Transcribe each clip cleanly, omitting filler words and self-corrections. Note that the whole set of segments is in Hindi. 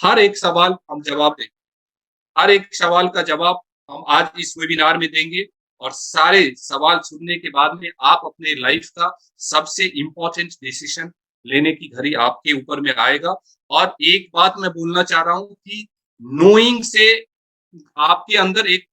हर एक सवाल हम जवाब देंगे, हर एक सवाल का जवाब हम आज इस वेबिनार में देंगे और सारे सवाल सुनने के बाद में आप अपने लाइफ का सबसे इम्पोर्टेंट डिसीजन लेने की घड़ी आपके ऊपर में आएगा। और एक बात मैं बोलना चाह रहा हूं कि नोइंग से आपके अंदर एक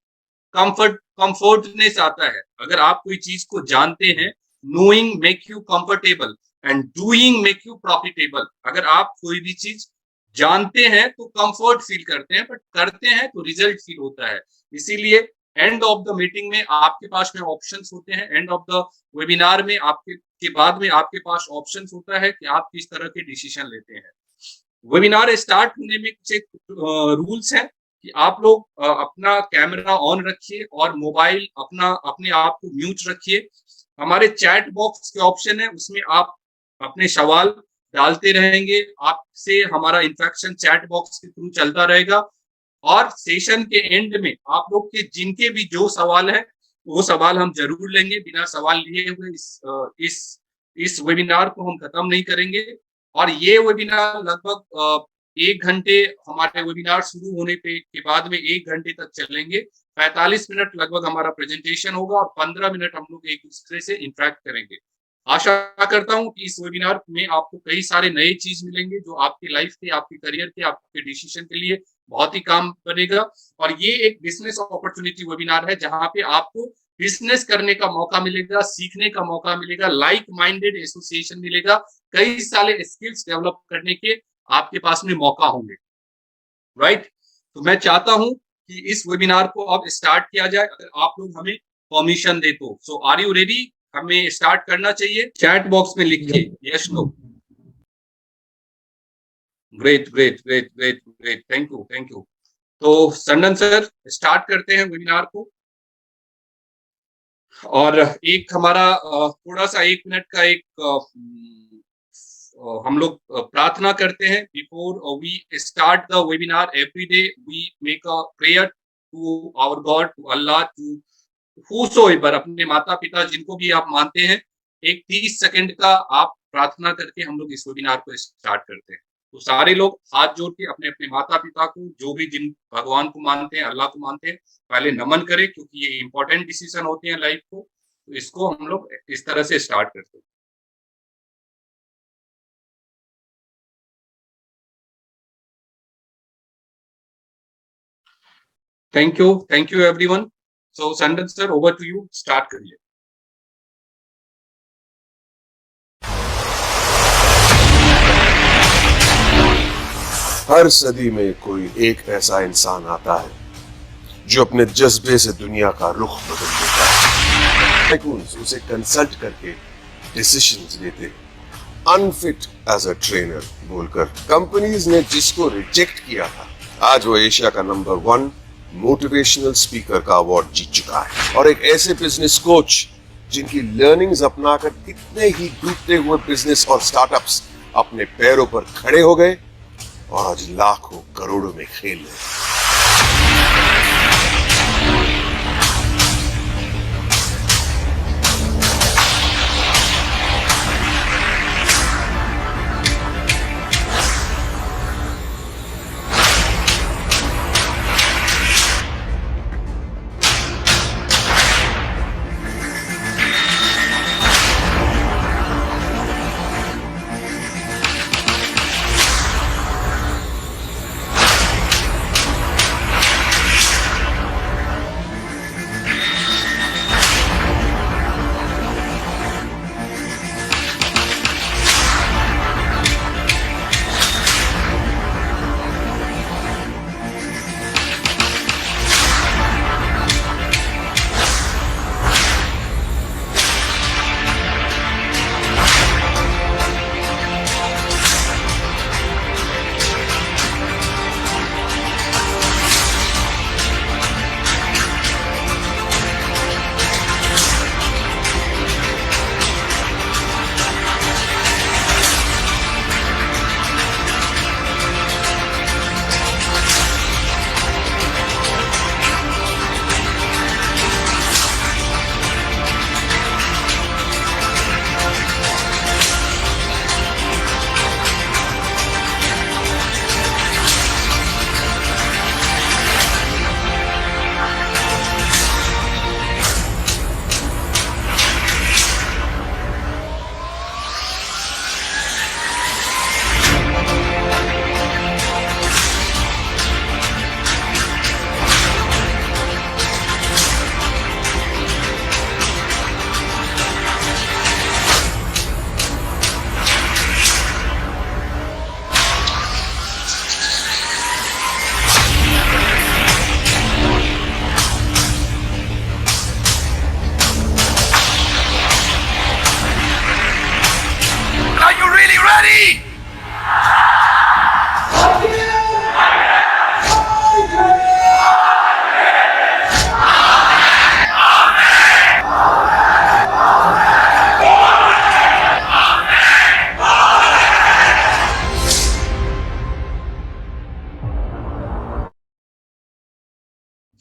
कंफर्टनेस आता है। अगर आप कोई चीज को जानते हैं, knowing make you comfortable and doing make you profitable. अगर आप कोई भी चीज जानते हैं तो कंफर्ट फील करते हैं, बट करते हैं तो रिजल्ट फील होता है। इसीलिए एंड ऑफ द मीटिंग में आपके पास में ऑप्शंस होते हैं, एंड ऑफ द वेबिनार में आपके के बाद में आपके पास ऑप्शंस होता है कि आप किस तरह के डिसीजन लेते हैं। वेबिनार स्टार्ट होने में कुछ एक रूल्स है कि आप लोग अपना कैमरा ऑन रखिए और मोबाइल अपने आप को म्यूट रखिए। हमारे चैट बॉक्स के ऑप्शन है, उसमें आप अपने सवाल डालते रहेंगे। आपसे हमारा इंटरेक्शन चैट बॉक्स के थ्रू चलता रहेगा और सेशन के एंड में आप लोग के जिनके भी जो सवाल है वो सवाल हम जरूर लेंगे। बिना सवाल लिए हुए इस वेबिनार को हम खत्म नहीं करेंगे। और ये वेबिनार लगभग 1 घंटे, हमारे वेबिनार शुरू होने के बाद में 1 घंटे तक चलेंगे। 45 मिनट लगभग हमारा प्रेजेंटेशन होगा और 15 मिनट हम लोग एक दूसरे से इंटरेक्ट करेंगे। आशा करता हूं कि इस वेबिनार में आपको कई सारे नए चीज मिलेंगे जो आपकी लाइफ के, आपके करियर के, आपके डिसीजन के लिए बहुत ही काम बनेगा। और ये एक बिजनेस अपॉर्चुनिटी वेबिनार है जहां पे आपको बिजनेस करने का मौका मिलेगा, सीखने का मौका मिलेगा, लाइक माइंडेड एसोसिएशन मिलेगा, कई सारे स्किल्स डेवलप करने के आपके पास में मौका होंगे। राइट? तो मैं चाहता हूं कि इस वेबिनार को अब स्टार्ट किया जाए, अगर आप लोग हमें परमिशन दे तो। So are you ready? हमें स्टार्ट करना चाहिए। चैट बॉक्स में लिखिए yes no. Great great great great great, thank you thank you. तो संडन सर, स्टार्ट करते हैं वेबिनार को। और एक हमारा थोड़ा सा 1 मिनट का एक हम लोग प्रार्थना करते हैं। Before we start the webinar, every day we make a prayer to our God, to Allah, to whosoever, अपने माता पिता जिनको भी आप मानते हैं। एक 30 सेकंड का आप प्रार्थना करके हम लोग इस वेबिनार को स्टार्ट करते हैं। तो सारे लोग हाथ जोड़ के अपने अपने माता पिता को, जो भी जिन भगवान को मानते हैं, अल्लाह को मानते हैं, पहले नमन करें, क्योंकि ये इंपॉर्टेंट डिसीजन होते हैं लाइफ को। तो इसको हम लोग इस तरह से स्टार्ट करते हैं। Thank you everyone. So Sandan sir, over to you, start करिए। हर सदी में कोई एक ऐसा इंसान आता है जो अपने जज्बे से दुनिया का रुख बदल देता है। टाइकून्स उसे कंसल्ट करके डिसीजंस लेते हैं। अनफिट एज अ ट्रेनर बोलकर कंपनीज ने जिसको रिजेक्ट किया था, आज वो एशिया का नंबर 1 मोटिवेशनल स्पीकर का अवार्ड जीत चुका है। और एक ऐसे बिजनेस कोच जिनकी लर्निंग्स अपनाकर कितने ही डूबते हुए बिजनेस और स्टार्टअप्स अपने पैरों पर खड़े हो गए और आज लाखों करोड़ों में खेल रहे हैं।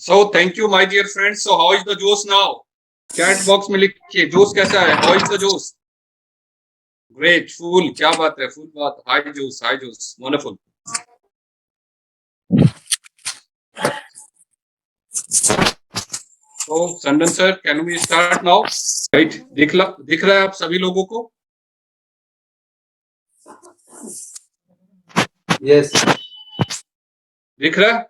So thank you, my dear friends. So how is the जोश now? चैट बॉक्स में लिखिए जोश कैसा है. How is the जोश? Great, full. क्या बात है, full बात. High जोश, wonderful. So Sandan sir, can we start now? Right, दिख रहा है आप सभी लोगों को? Yes. दिख रहा है?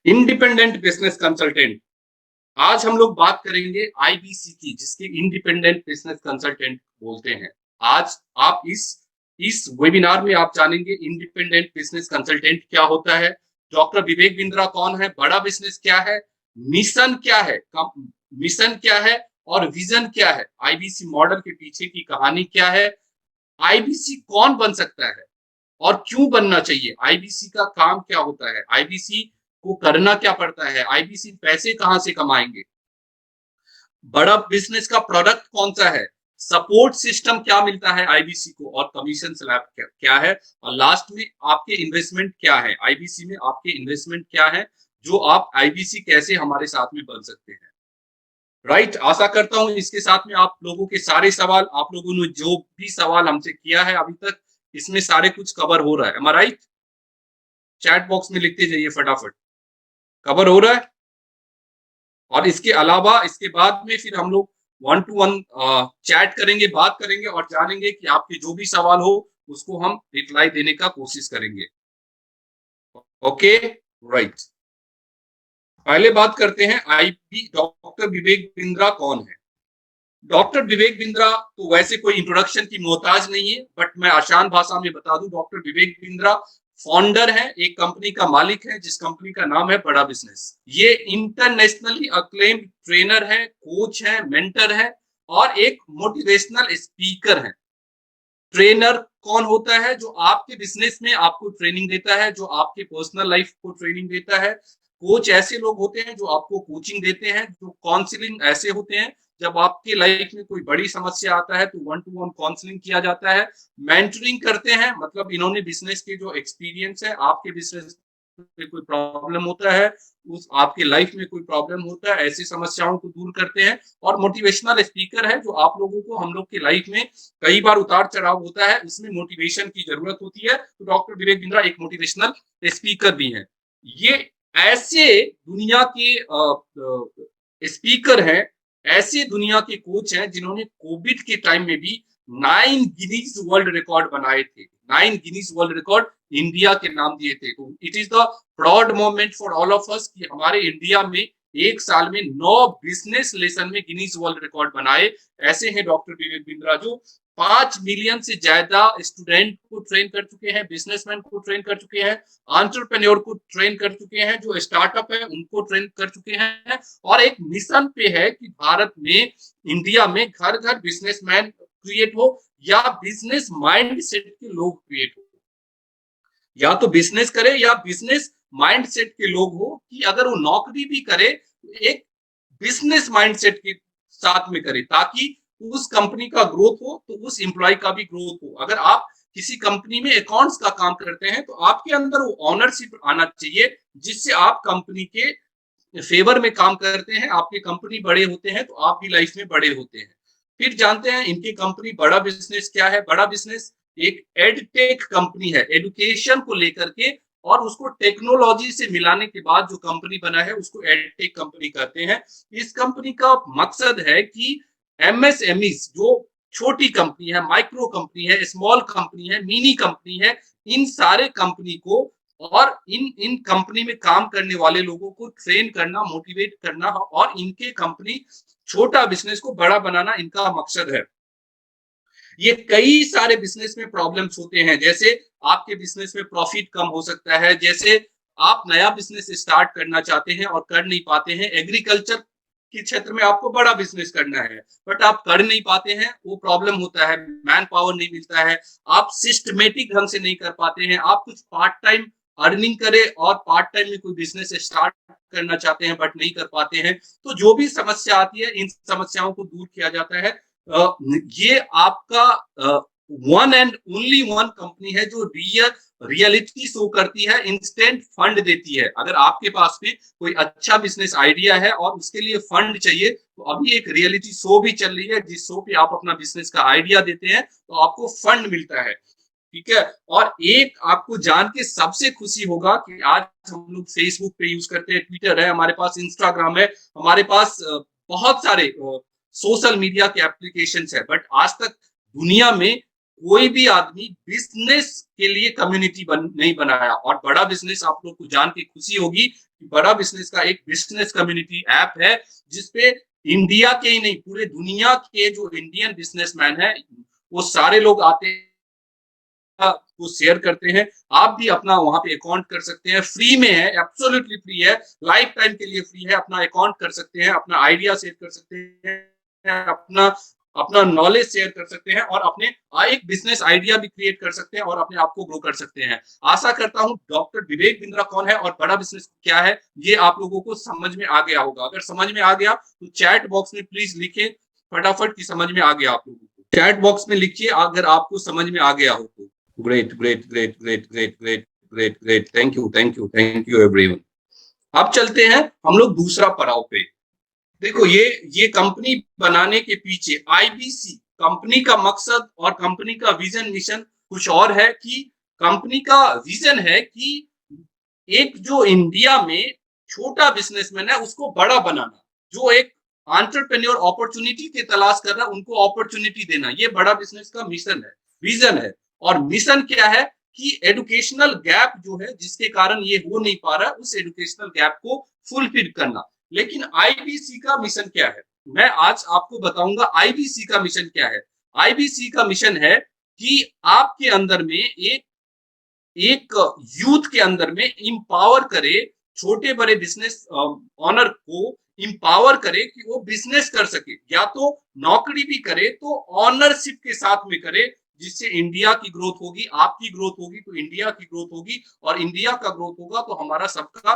Independent business consultant. आज हम लोग बात करेंगे आईबीसी की, जिसके इंडिपेंडेंट बिजनेस कंसल्टेंट बोलते हैं. आज आप इस वेबिनार में आप जानेंगे इंडिपेंडेंट बिजनेस कंसल्टेंट क्या होता है, डॉक्टर विवेक बिंद्रा कौन है, बड़ा बिजनेस क्या है, मिशन क्या है और विजन क्या है, आईबीसी मॉडल के पीछे की कहानी क्या है, आईबीसी कौन बन सकता है और क्यों बनना चाहिए, आईबीसी का काम क्या होता है, आईबीसी को करना क्या पड़ता है, आईबीसी पैसे कहां से कमाएंगे, बड़ा बिजनेस का प्रोडक्ट कौन सा है, सपोर्ट सिस्टम क्या मिलता है आईबीसी को, और कमीशन स्लैब क्या है, और लास्ट में आपके इन्वेस्टमेंट क्या है, आईबीसी में आपके इन्वेस्टमेंट क्या है, जो आप आईबीसी कैसे हमारे साथ में बन सकते हैं. राइट, आशा करता हूं इसके साथ में आप लोगों के सारे सवाल, आप लोगों ने जो भी सवाल हमसे किया है अभी तक, इसमें सारे कुछ कवर हो रहा है. am I right? Chat box में लिखते जाइए फटाफट, कवर हो रहा है. और इसके अलावा इसके बाद में फिर हम लोग 1 to 1 चैट करेंगे, बात करेंगे और जानेंगे कि आपके जो भी सवाल हो उसको हम रिप्लाई देने का कोशिश करेंगे. Okay, right. पहले बात करते हैं आईबी डॉक्टर विवेक बिंद्रा कौन है. डॉक्टर विवेक बिंद्रा तो वैसे कोई इंट्रोडक्शन की मोहताज नहीं है, बट मैं आसान भाषा में बता दूं, डॉक्टर विवेक बिंद्रा फाउंडर है, एक कंपनी का मालिक है, जिस कंपनी का नाम है बड़ा बिजनेस. ये इंटरनेशनली अक्लेम्ड ट्रेनर है, कोच है, मेंटर है और एक मोटिवेशनल स्पीकर है. ट्रेनर कौन होता है? जो आपके बिजनेस में आपको ट्रेनिंग देता है, जो आपके पर्सनल लाइफ को ट्रेनिंग देता है. कोच ऐसे लोग होते हैं जो आपको कोचिंग देते हैं. जो काउंसलिंग ऐसे होते हैं जब आपके लाइफ में कोई बड़ी समस्या आता है तो 1 to 1 काउंसलिंग किया जाता है. मेंटरिंग करते हैं, मतलब इन्होंने बिजनेस के जो एक्सपीरियंस है, आपके बिजनेस में कोई प्रॉब्लम होता है, उस आपके लाइफ में कोई प्रॉब्लम होता है, ऐसी समस्याओं को दूर करते हैं. और मोटिवेशनल स्पीकर है, जो आप लोगों को, हम लोग की लाइफ में कई बार उतार चढ़ाव होता है, उसमें मोटिवेशन की जरूरत होती है, तो डॉक्टर विवेक बिंद्रा एक मोटिवेशनल स्पीकर भी है. ये ऐसे दुनिया के स्पीकर हैं, ऐसे दुनिया के कोच हैं जिन्होंने कोविड के टाइम में भी 9 गिनीज वर्ल्ड रिकॉर्ड बनाए थे. 9 गिनीज वर्ल्ड रिकॉर्ड इंडिया के नाम दिए थे. तो it is the proud moment for all of us कि हमारे इंडिया में एक साल में 9 बिजनेस लेसन में गिनीज वर्ल्ड रिकॉर्ड बनाए. ऐसे हैं डॉक्टर विवेक बिंद्रा, जो 5 मिलियन से ज्यादा स्टूडेंट को ट्रेन कर चुके हैं, बिजनेसमैन को ट्रेन कर चुके हैं, एंटरप्रेन्योर को ट्रेन कर चुके हैं, जो स्टार्टअप है उनको ट्रेन कर चुके हैं, और एक मिशन पे है कि भारत में, इंडिया में घर घर बिजनेसमैन क्रिएट हो या बिजनेस माइंड सेट के लोग क्रिएट हो. या तो बिजनेस करे या बिजनेस माइंड सेट के लोग हो, कि अगर वो नौकरी भी करे तो एक बिजनेस माइंड सेट के साथ में करे, ताकि उस कंपनी का ग्रोथ हो तो उस एम्प्लॉय का भी ग्रोथ हो. अगर आप किसी कंपनी में अकाउंट्स का काम करते हैं तो आपके अंदर वो ऑनरशिप आना चाहिए, जिससे आप कंपनी के फेवर में काम करते हैं, आपके कंपनी बड़े होते हैं तो आप भी लाइफ में बड़े होते हैं. फिर जानते हैं इनकी कंपनी बड़ा बिजनेस क्या है. बड़ा बिजनेस एक एडटेक कंपनी है, एजुकेशन को लेकर के, और उसको टेक्नोलॉजी से मिलाने के बाद जो कंपनी बना है उसको एडटेक कंपनी कहते हैं. इस कंपनी का मकसद है कि एमएसएमई, जो छोटी कंपनी है, माइक्रो कंपनी है, स्मॉल कंपनी है, मिनी कंपनी है, इन सारे कंपनी को और इन कंपनी में काम करने वाले लोगों को ट्रेन करना, मोटिवेट करना, और इनके कंपनी छोटा बिजनेस को बड़ा बनाना इनका मकसद है. ये कई सारे बिजनेस में प्रॉब्लम्स होते हैं, जैसे आपके बिजनेस में प्रॉफिट कम हो सकता है, जैसे आप नया बिजनेस स्टार्ट करना चाहते हैं और कर नहीं पाते हैं. एग्रीकल्चर के क्षेत्र में आपको बड़ा बिजनेस करना है बट आप कर नहीं पाते हैं, वो प्रॉब्लम होता है. मैन पावर नहीं मिलता है, आप सिस्टमेटिक ढंग से नहीं कर पाते हैं, आप कुछ पार्ट टाइम अर्निंग करें और पार्ट टाइम में कोई बिजनेस स्टार्ट करना चाहते हैं बट नहीं कर पाते हैं. तो जो भी समस्या आती है, इन समस्याओं को दूर किया जाता है. ये आपका one and only one company है जो रियलिटी शो करती है, इंस्टेंट फंड देती है। अगर आपके पास में कोई अच्छा बिजनेस आइडिया है और उसके लिए फंड चाहिए, तो अभी एक रियलिटी शो भी चल रही है, जिस शो पे आप अपना बिजनेस का आइडिया देते हैं तो आपको फंड मिलता है। ठीक है। और एक आपको जान के सबसे खुशी होगा कि आज हम लोग फेसबुक पे यूज करते हैं, ट्विटर है, हमारे पास इंस्टाग्राम है, हमारे पास बहुत सारे सोशल मीडिया के एप्लीकेशंस है, बट आज तक दुनिया में कोई भी आदमी बिजनेस के लिए कम्युनिटी नहीं बनाया। और बड़ा बिजनेस, आप लोग को जान के खुशी होगी कि बड़ा बिजनेस का एक बिजनेस कम्युनिटी ऐप है, जिसपे इंडिया के ही नहीं पूरे दुनिया के जो इंडियन बिजनेसमैन है वो सारे लोग आते हैं, को शेयर करते हैं। आप भी अपना वहां पे अकाउंट कर सकते हैं, फ्री में है, एब्सोल्युटली फ्री है, लाइफ टाइम के लिए फ्री है। अपना अकाउंट कर सकते हैं, अपना आइडिया शेयर कर सकते हैं, अपना अपना नॉलेज शेयर कर सकते हैं, और अपने एक बिजनेस आइडिया भी क्रिएट कर सकते हैं और अपने आप को ग्रो कर सकते हैं। आशा करता हूं डॉक्टर विवेक बिंद्रा कौन है और बड़ा बिजनेस क्या है ये आप लोगों को समझ में आ गया होगा। अगर समझ में आ गया तो चैट बॉक्स में प्लीज लिखें फटाफट कि समझ में आ गया आप लोगों को। चैट बॉक्स में लिखिए अगर आपको समझ में आ गया हो तो। Great great great great great great great great, thank you thank you thank you everyone. अब चलते हैं हम लोग दूसरा पड़ाव पे। देखो ये कंपनी बनाने के पीछे आईबीसी कंपनी का मकसद और कंपनी का विजन मिशन कुछ और है। कि कंपनी का विजन है कि एक जो इंडिया में छोटा बिजनेसमैन है उसको बड़ा बनाना, जो एक एंटरप्रेन्योर अपॉर्चुनिटी की तलाश कर रहा है उनको अपॉर्चुनिटी देना, ये बड़ा बिजनेस का मिशन है, विजन है। और मिशन क्या है कि एजुकेशनल गैप जो है जिसके कारण ये हो नहीं पा रहा है, उस एजुकेशनल गैप को फुलफिल करना। लेकिन आईबीसी का मिशन क्या है, मैं आज आपको बताऊंगा आईबीसी का मिशन क्या है। आईबीसी का मिशन है कि आपके अंदर में एक यूथ के अंदर में इंपावर करे, छोटे बड़े बिजनेस ऑनर को इंपावर करे कि वो बिजनेस कर सके, या तो नौकरी भी करे तो ऑनरशिप के साथ में करे, जिससे इंडिया की ग्रोथ होगी, आपकी ग्रोथ होगी तो इंडिया की ग्रोथ होगी, और इंडिया का ग्रोथ होगा तो हमारा सबका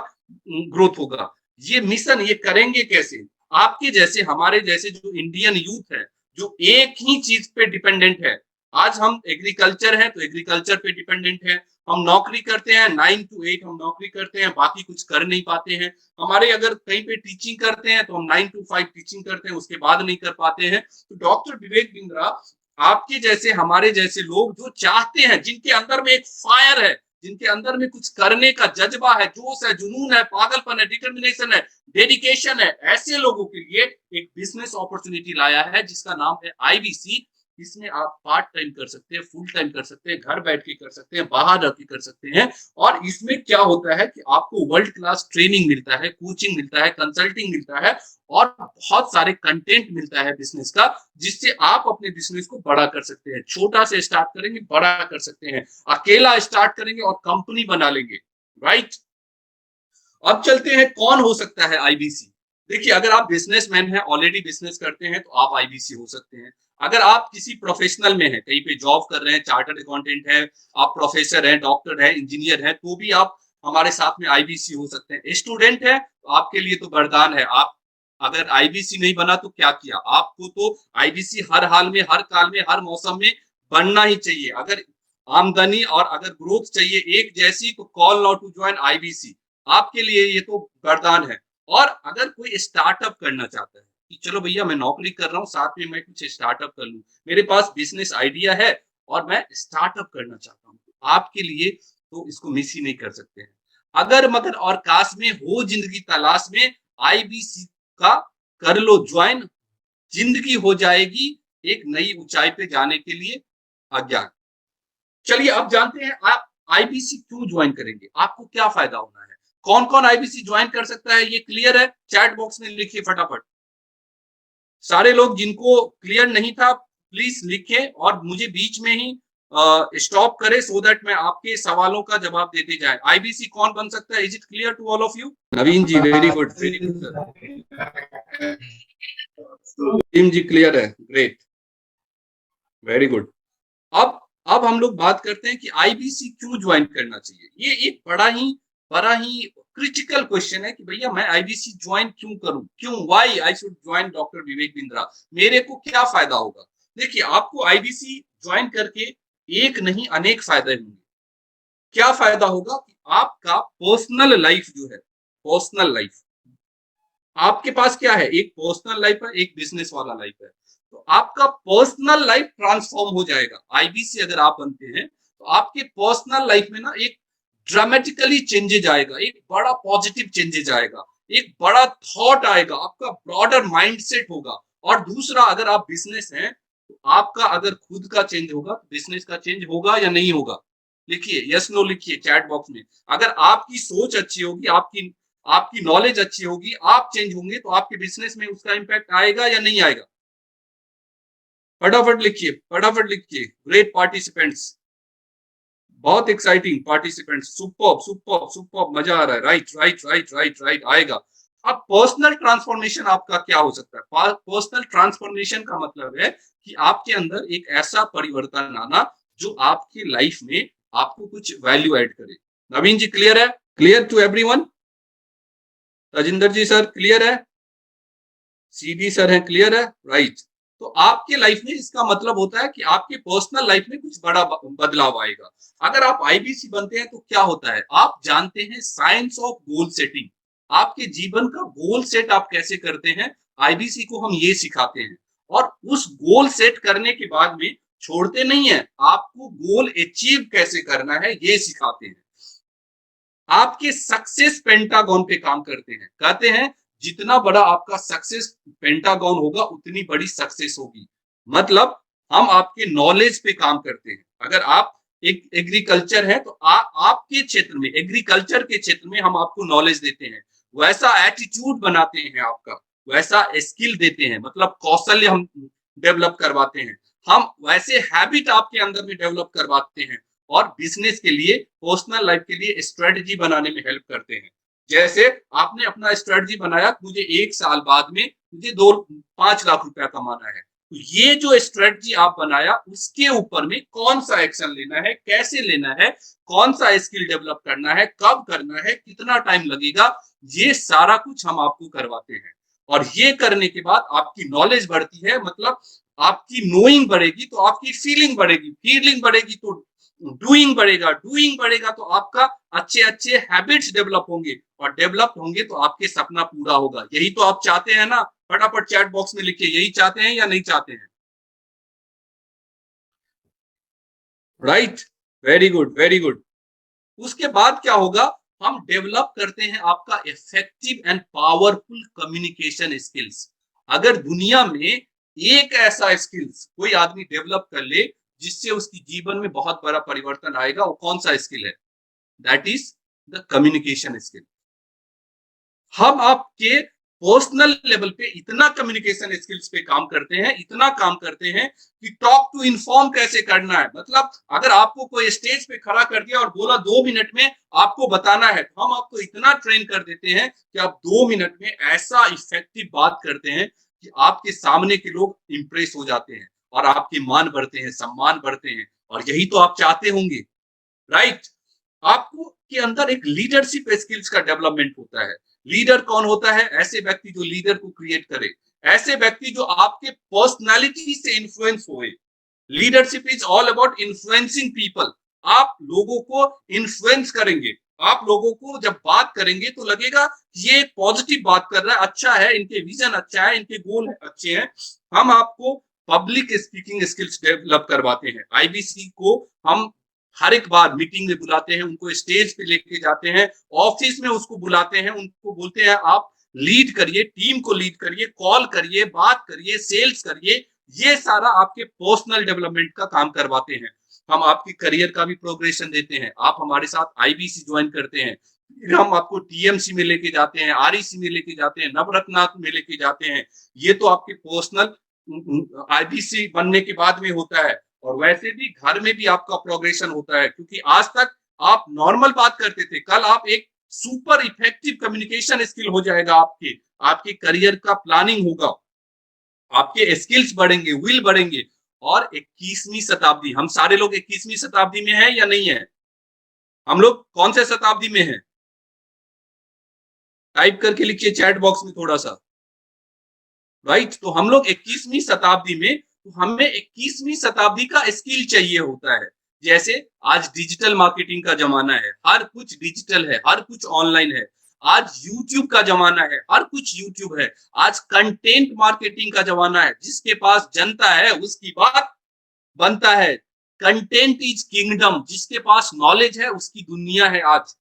ग्रोथ होगा। ये मिशन ये करेंगे कैसे? आपके जैसे हमारे जैसे जो इंडियन यूथ है जो एक ही चीज पे डिपेंडेंट है। आज हम एग्रीकल्चर है तो एग्रीकल्चर पे डिपेंडेंट है, हम नौकरी करते हैं 9 to 8 हम नौकरी करते हैं, बाकी कुछ कर नहीं पाते हैं। हमारे अगर कहीं पे टीचिंग करते हैं तो हम 9 to 5 टीचिंग करते हैं, उसके बाद नहीं कर पाते हैं। तो डॉक्टर विवेक बिंद्रा आपके जैसे हमारे जैसे लोग जो चाहते हैं, जिनके अंदर में एक फायर है, जिनके अंदर में कुछ करने का जज्बा है, जोश है, जुनून है, पागलपन है, डिटर्मिनेशन है, डेडिकेशन है, ऐसे लोगों के लिए एक बिजनेस अपॉर्चुनिटी लाया है जिसका नाम है आईबीसी। इसमें आप पार्ट टाइम कर सकते हैं, फुल टाइम कर सकते हैं, घर बैठ के कर सकते हैं, बाहर रह के कर सकते हैं। और इसमें क्या होता है कि आपको वर्ल्ड क्लास ट्रेनिंग मिलता है, कोचिंग मिलता है, कंसल्टिंग मिलता है, और बहुत सारे कंटेंट मिलता है बिजनेस का, जिससे आप अपने बिजनेस को बड़ा कर सकते हैं। छोटा से स्टार्ट करेंगे बड़ा कर सकते हैं, अकेला स्टार्ट करेंगे और कंपनी बना लेंगे। राइट। अब चलते हैं कौन हो सकता है आईबीसी। देखिए अगर आप बिजनेसमैन हैं, ऑलरेडी बिजनेस करते हैं, तो आप आईबीसी हो सकते हैं। अगर आप किसी प्रोफेशनल में हैं, कहीं पे जॉब कर रहे हैं, चार्टर्ड अकाउंटेंट है, आप प्रोफेसर हैं, डॉक्टर है, इंजीनियर है, तो भी आप हमारे साथ में आईबीसी हो सकते हैं। स्टूडेंट है तो आपके लिए तो वरदान है, आप अगर आईबीसी नहीं बना तो क्या किया, आपको तो आईबीसी हर हाल में, हर काल में, हर मौसम में बनना ही चाहिए। अगर आमदनी और अगर ग्रोथ चाहिए एक जैसी, तो call now to join IBC, आपके लिए ये तो वरदान है। और अगर कोई स्टार्टअप करना चाहता है कि चलो भैया मैं नौकरी कर रहा हूँ, साथ में मैं कुछ स्टार्टअप कर लूं, मेरे पास बिजनेस आइडिया है और मैं स्टार्टअप करना चाहता हूँ, तो आपके लिए तो इसको मिस ही नहीं कर सकते हैं। अगर मगर और काश में हो जिंदगी तलाश में, आईबीसी का कर लो ज्वाइन, जिंदगी हो जाएगी एक नई ऊंचाई पे जाने के लिए अज्ञान। चलिए अब जानते हैं आप आईबीसी क्यों ज्वाइन करेंगे, आपको क्या फायदा होना है, कौन कौन आईबीसी ज्वाइन कर सकता है, ये क्लियर है? चैट बॉक्स में लिखिए फटाफट। सारे लोग जिनको क्लियर नहीं था प्लीज लिखें और मुझे बीच में ही स्टॉप करें, सो दैट मैं आपके सवालों का जवाब देते जाए। आईबीसी कौन बन सकता है? Is it clear to all of you? Naveen ji very good sir. Team जी क्लियर है, ग्रेट, वेरी गुड। अब हम लोग बात करते हैं कि आईबीसी क्यों ज्वाइन करना चाहिए। ये एक बड़ा ही क्रिटिकल क्वेश्चन है कि भैया मैं आईबीसी ज्वाइन क्यों करूं, क्यों, why I should join doctor Vivek Bindra, मेरे को क्या फायदा होगा। देखिए आपको आईबीसी ज्वाइन करके एक नहीं अनेक फायदे होंगे। क्या फायदा होगा कि आपका पर्सनल लाइफ जो है, पर्सनल लाइफ, आपके पास क्या है, एक पर्सनल लाइफ है, एक बिजनेस वाला लाइफ है। तो आपका पर्सनल लाइफ ट्रांसफॉर्म हो जाएगा। आईबीसी अगर आप बनते हैं तो आपके पर्सनल लाइफ में ना एक ड्रामेटिकली चेंजेज आएगा, एक बड़ा पॉजिटिव चेंजेज आएगा, एक बड़ा थॉट आएगा, आपका ब्रॉडर माइंडसेट होगा। और दूसरा, अगर आप बिजनेस हैं तो आपका अगर खुद का चेंज होगा तो बिजनेस का चेंज होगा या नहीं होगा? लिखिए, यस नो लिखिए चैट बॉक्स में। अगर आपकी सोच अच्छी होगी, आपकी आपकी नॉलेज अच्छी होगी, आप चेंज होंगे तो आपके बिजनेस में उसका इंपैक्ट आएगा या नहीं आएगा? फटाफट लिखिए, फटाफट लिखिए। ग्रेट पार्टिसिपेंट्स, बहुत exciting participants, superb superb superb, मजा आ रहा है। Right right right right right, आएगा। अब पर्सनल ट्रांसफॉर्मेशन आपका क्या हो सकता है? पर्सनल ट्रांसफॉर्मेशन का मतलब है कि आपके अंदर एक ऐसा परिवर्तन आना जो आपकी लाइफ में आपको कुछ वैल्यू ऐड करे। नवीन जी क्लियर है? Clear to everyone? Rajinder ji sir clear है? सीडी सर है, क्लियर है? राइट। तो आपके लाइफ में इसका मतलब होता है कि आपके पर्सनल लाइफ में कुछ बड़ा बदलाव आएगा। अगर आप आईबीसी बनते हैं तो क्या होता है, आप जानते हैं साइंस ऑफ गोल सेटिंग। आपके जीवन का गोल सेट आप कैसे करते हैं, आईबीसी को हम ये सिखाते हैं। और उस गोल सेट करने के बाद में छोड़ते नहीं है, आपको गोल अचीव कैसे करना है ये सिखाते हैं। आपके सक्सेस पेंटागन पे काम करते हैं। कहते हैं जितना बड़ा आपका सक्सेस पेंटागन होगा उतनी बड़ी सक्सेस होगी। मतलब हम आपके नॉलेज पे काम करते हैं। अगर आप एक एग्रीकल्चर है तो आपके क्षेत्र में, एग्रीकल्चर के क्षेत्र में हम आपको नॉलेज देते हैं, वैसा एटीट्यूड बनाते हैं आपका, वैसा स्किल देते हैं, मतलब कौशल्य हम डेवलप करवाते हैं, हम वैसे हैबिट आपके अंदर में डेवलप करवाते हैं। और बिजनेस के लिए, पर्सनल लाइफ के लिए स्ट्रेटजी बनाने में हेल्प करते हैं। जैसे आपने अपना स्ट्रेटजी बनाया, मुझे 1 साल बाद में मुझे 5 लाख रुपया कमाना है, तो ये जो स्ट्रेटजी आप बनाया उसके ऊपर में कौन सा एक्शन लेना है, कैसे लेना है, कौन सा स्किल डेवलप करना है, कब करना है, कितना टाइम लगेगा, ये सारा कुछ हम आपको करवाते हैं। और ये करने के बाद आपकी नॉलेज बढ़ती है, मतलब आपकी नोइंग बढ़ेगी तो आपकी फीलिंग बढ़ेगी, फीलिंग बढ़ेगी तो डूइंग बढ़ेगा, डूइंग बढ़ेगा तो आपका अच्छे अच्छे हैबिट्स डेवलप होंगे, और डेवलप होंगे तो आपके सपना पूरा होगा। यही तो आप चाहते हैं ना? फटाफट चैट बॉक्स में लिखिए, यही चाहते हैं या नहीं चाहते हैं? Right, very good very good. उसके बाद क्या होगा, हम डेवलप करते हैं आपका effective and powerful communication skills. अगर दुनिया में एक ऐसा स्किल्स कोई आदमी डेवलप कर ले जिससे उसकी जीवन में बहुत बड़ा परिवर्तन आएगा, वो कौन सा स्किल है? That is the communication skill. हम आपके पर्सनल लेवल पे इतना कम्युनिकेशन स्किल्स पे काम करते हैं, इतना काम करते हैं कि टॉक टू इन्फॉर्म कैसे करना है। मतलब अगर आपको कोई स्टेज पे खड़ा कर दिया और बोला 2 मिनट में आपको बताना है, तो हम आपको इतना ट्रेन कर देते हैं कि आप 2 मिनट में ऐसा इफेक्टिव बात करते हैं कि आपके सामने के लोग इंप्रेस हो जाते हैं और आपके मान बढ़ते हैं, सम्मान बढ़ते हैं। और यही तो आप चाहते होंगे, राइट? आपको के अंदर एक लीडरशिप स्किल्स का डेवलपमेंट होता है। लीडर कौन होता है? ऐसे व्यक्ति जो लीडर को क्रिएट करे, ऐसे व्यक्ति जो आपके पर्सनालिटी से इन्फ्लुएंस होए। Leadership is all about influencing people. आप लोगों को इन्फ्लुएंस करेंगे, आप लोगों को जब बात करेंगे तो लगेगा ये पॉजिटिव बात कर रहा है, अच्छा है, इनके विजन अच्छा है, इनके गोल अच्छे हैं। हम आपको पब्लिक स्पीकिंग स्किल्स डेवलप करवाते हैं। आईबीसी को हम हर एक बार मीटिंग में बुलाते हैं, उनको स्टेज पे लेके जाते हैं, ऑफिस में उसको बुलाते हैं, उनको बोलते हैं आप लीड करिए, टीम को लीड करिए, कॉल करिए, बात करिए, सेल्स करिए। ये सारा आपके पर्सनल डेवलपमेंट का काम करवाते हैं। हम आपके करियर का भी प्रोग्रेशन देते हैं। आप हमारे साथ आईबीसी ज्वाइन करते हैं, फिर हम आपको टीएमसी में लेके जाते हैं, आरईसी में लेके जाते हैं, नवरत्नाथ में लेके जाते हैं। ये तो आपके पर्सनल आईबीसी बनने के बाद में होता है। और वैसे भी घर में भी आपका प्रोग्रेशन होता है, क्योंकि आज तक आप नॉर्मल बात करते थे, कल आप एक सुपर इफेक्टिव कम्युनिकेशन स्किल हो जाएगा। आपके आपके करियर का प्लानिंग होगा, आपके स्किल्स बढ़ेंगे, विल बढ़ेंगे। और 21वीं शताब्दी, हम सारे लोग 21वीं शताब्दी में हैं या नहीं है? हम लोग कौन से शताब्दी में हैं? टाइप करके लिखिए चैट बॉक्स में थोड़ा सा। राइट, तो हम लोग 21वीं शताब्दी में तो हमें 21वीं शताब्दी का स्किल चाहिए होता है। जैसे आज डिजिटल मार्केटिंग का जमाना है, हर कुछ डिजिटल है, हर कुछ ऑनलाइन है। आज यूट्यूब का जमाना है, हर कुछ यूट्यूब है। आज कंटेंट मार्केटिंग का जमाना है, जिसके पास जनता है उसकी बात बनता है। कंटेंट इज किंगडम, जिसके पास नॉलेज है उसकी दुनिया है आज।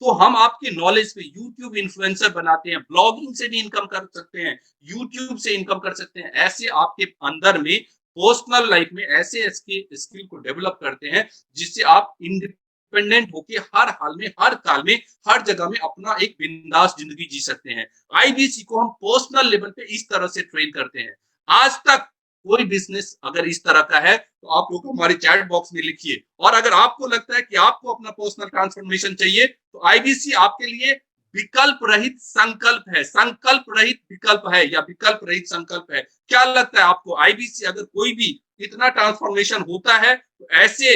तो हम आपके नॉलेज पे यूट्यूब इन्फ्लुएंसर बनाते हैं, ब्लॉगिंग से भी इनकम कर सकते हैं, यूट्यूब से इनकम कर सकते हैं। ऐसे आपके अंदर में पर्सनल लाइफ में ऐसे स्किल को डेवलप करते हैं जिससे आप इंडिपेंडेंट होके हर हाल में, हर काल में, हर जगह में अपना एक बिंदास जिंदगी जी सकते हैं। आईबीसी को हम पर्सनल लेवल पे इस तरह से ट्रेन करते हैं। आज तक कोई बिजनेस अगर इस तरह का है तो आप लोग हमारे चैट बॉक्स में लिखिए। और अगर आपको लगता है कि आपको अपना पर्सनल ट्रांसफॉर्मेशन चाहिए तो आईबीसी आपके लिए विकल्प रहित संकल्प है, संकल्प रहित विकल्प है या विकल्प रहित संकल्प है। क्या लगता है आपको आईबीसी अगर कोई भी इतना ट्रांसफॉर्मेशन होता है तो ऐसे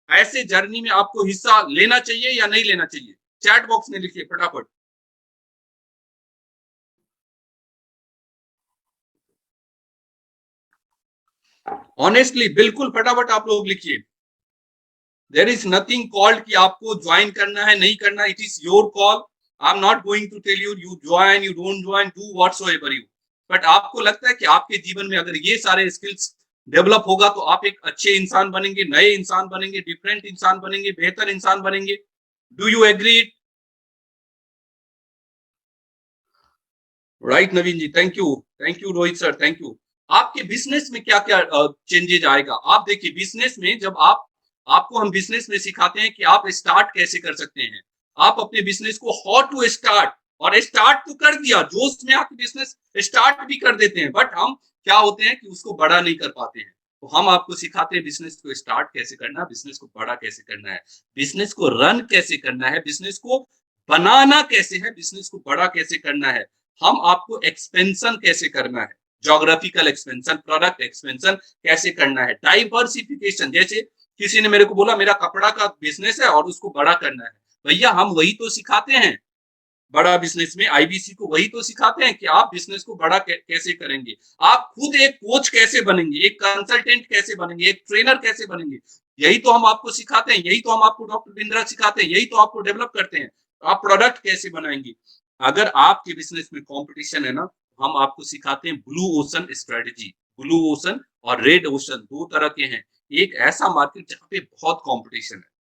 ऐसे जर्नी में आपको हिस्सा लेना चाहिए या नहीं लेना चाहिए? चैट बॉक्स में लिखिए फटाफट। ऑनेस्टली बिल्कुल फटाफट आप लोग लिखिए। देयर इज नथिंग कॉल्ड कि आपको ज्वाइन करना है नहीं करना, it is your call. I am not going to tell you you join you don't join, do whatsoever you. But आपको लगता है कि आपके जीवन में अगर ये सारे स्किल्स डेवलप होगा तो आप एक अच्छे इंसान बनेंगे, नए इंसान बनेंगे, डिफरेंट इंसान बनेंगे, बेहतर इंसान बनेंगे। Do you agree? Right Naveen ji, thank you Rohit sir, thank you. आपके बिजनेस में क्या क्या चेंजेज आएगा? आप देखिए बिजनेस में जब आप आपको हम बिजनेस में सिखाते हैं कि आप स्टार्ट कैसे कर सकते हैं। आप अपने बिजनेस को हाउ टू स्टार्ट, और स्टार्ट तो कर दिया, जोश में आपके बिजनेस स्टार्ट भी कर देते हैं, बट हम क्या होते हैं कि उसको बड़ा नहीं कर पाते हैं। तो हम आपको सिखाते हैं बिजनेस को स्टार्ट कैसे करना है, बिजनेस को बड़ा कैसे करना है, बिजनेस को रन कैसे करना है, बिजनेस को बनाना कैसे है, बिजनेस को बड़ा कैसे करना है। हम आपको एक्सपेंशन कैसे करना है, जोग्राफिकल एक्सपेंशन, प्रोडक्ट एक्सपेंशन कैसे करना है, डाइवर्सिफिकेशन। जैसे किसी ने मेरे को बोला मेरा कपड़ा का बिजनेस है और उसको बड़ा करना है, भैया हम वही तो सिखाते हैं। बड़ा बिजनेस में आईबीसी को वही तो सिखाते हैं कि आप बिजनेस को बड़ा कैसे करेंगे, आप खुद एक कोच कैसे बनेंगे, एक कंसल्टेंट कैसे बनेंगे, एक ट्रेनर कैसे बनेंगे। यही तो हम आपको सिखाते हैं, यही तो हम आपको डॉक्टर बिंद्रा सिखाते हैं, यही तो आपको डेवलप करते हैं। आप प्रोडक्ट कैसे बनाएंगे। अगर आपके बिजनेस में कंपटीशन है ना, हम आपको सिखाते हैं blue ocean strategy. Blue ocean और रेड ओशन दो तरह के हैं। एक ऐसा मार्केट जहां पे बहुत कंपटीशन है,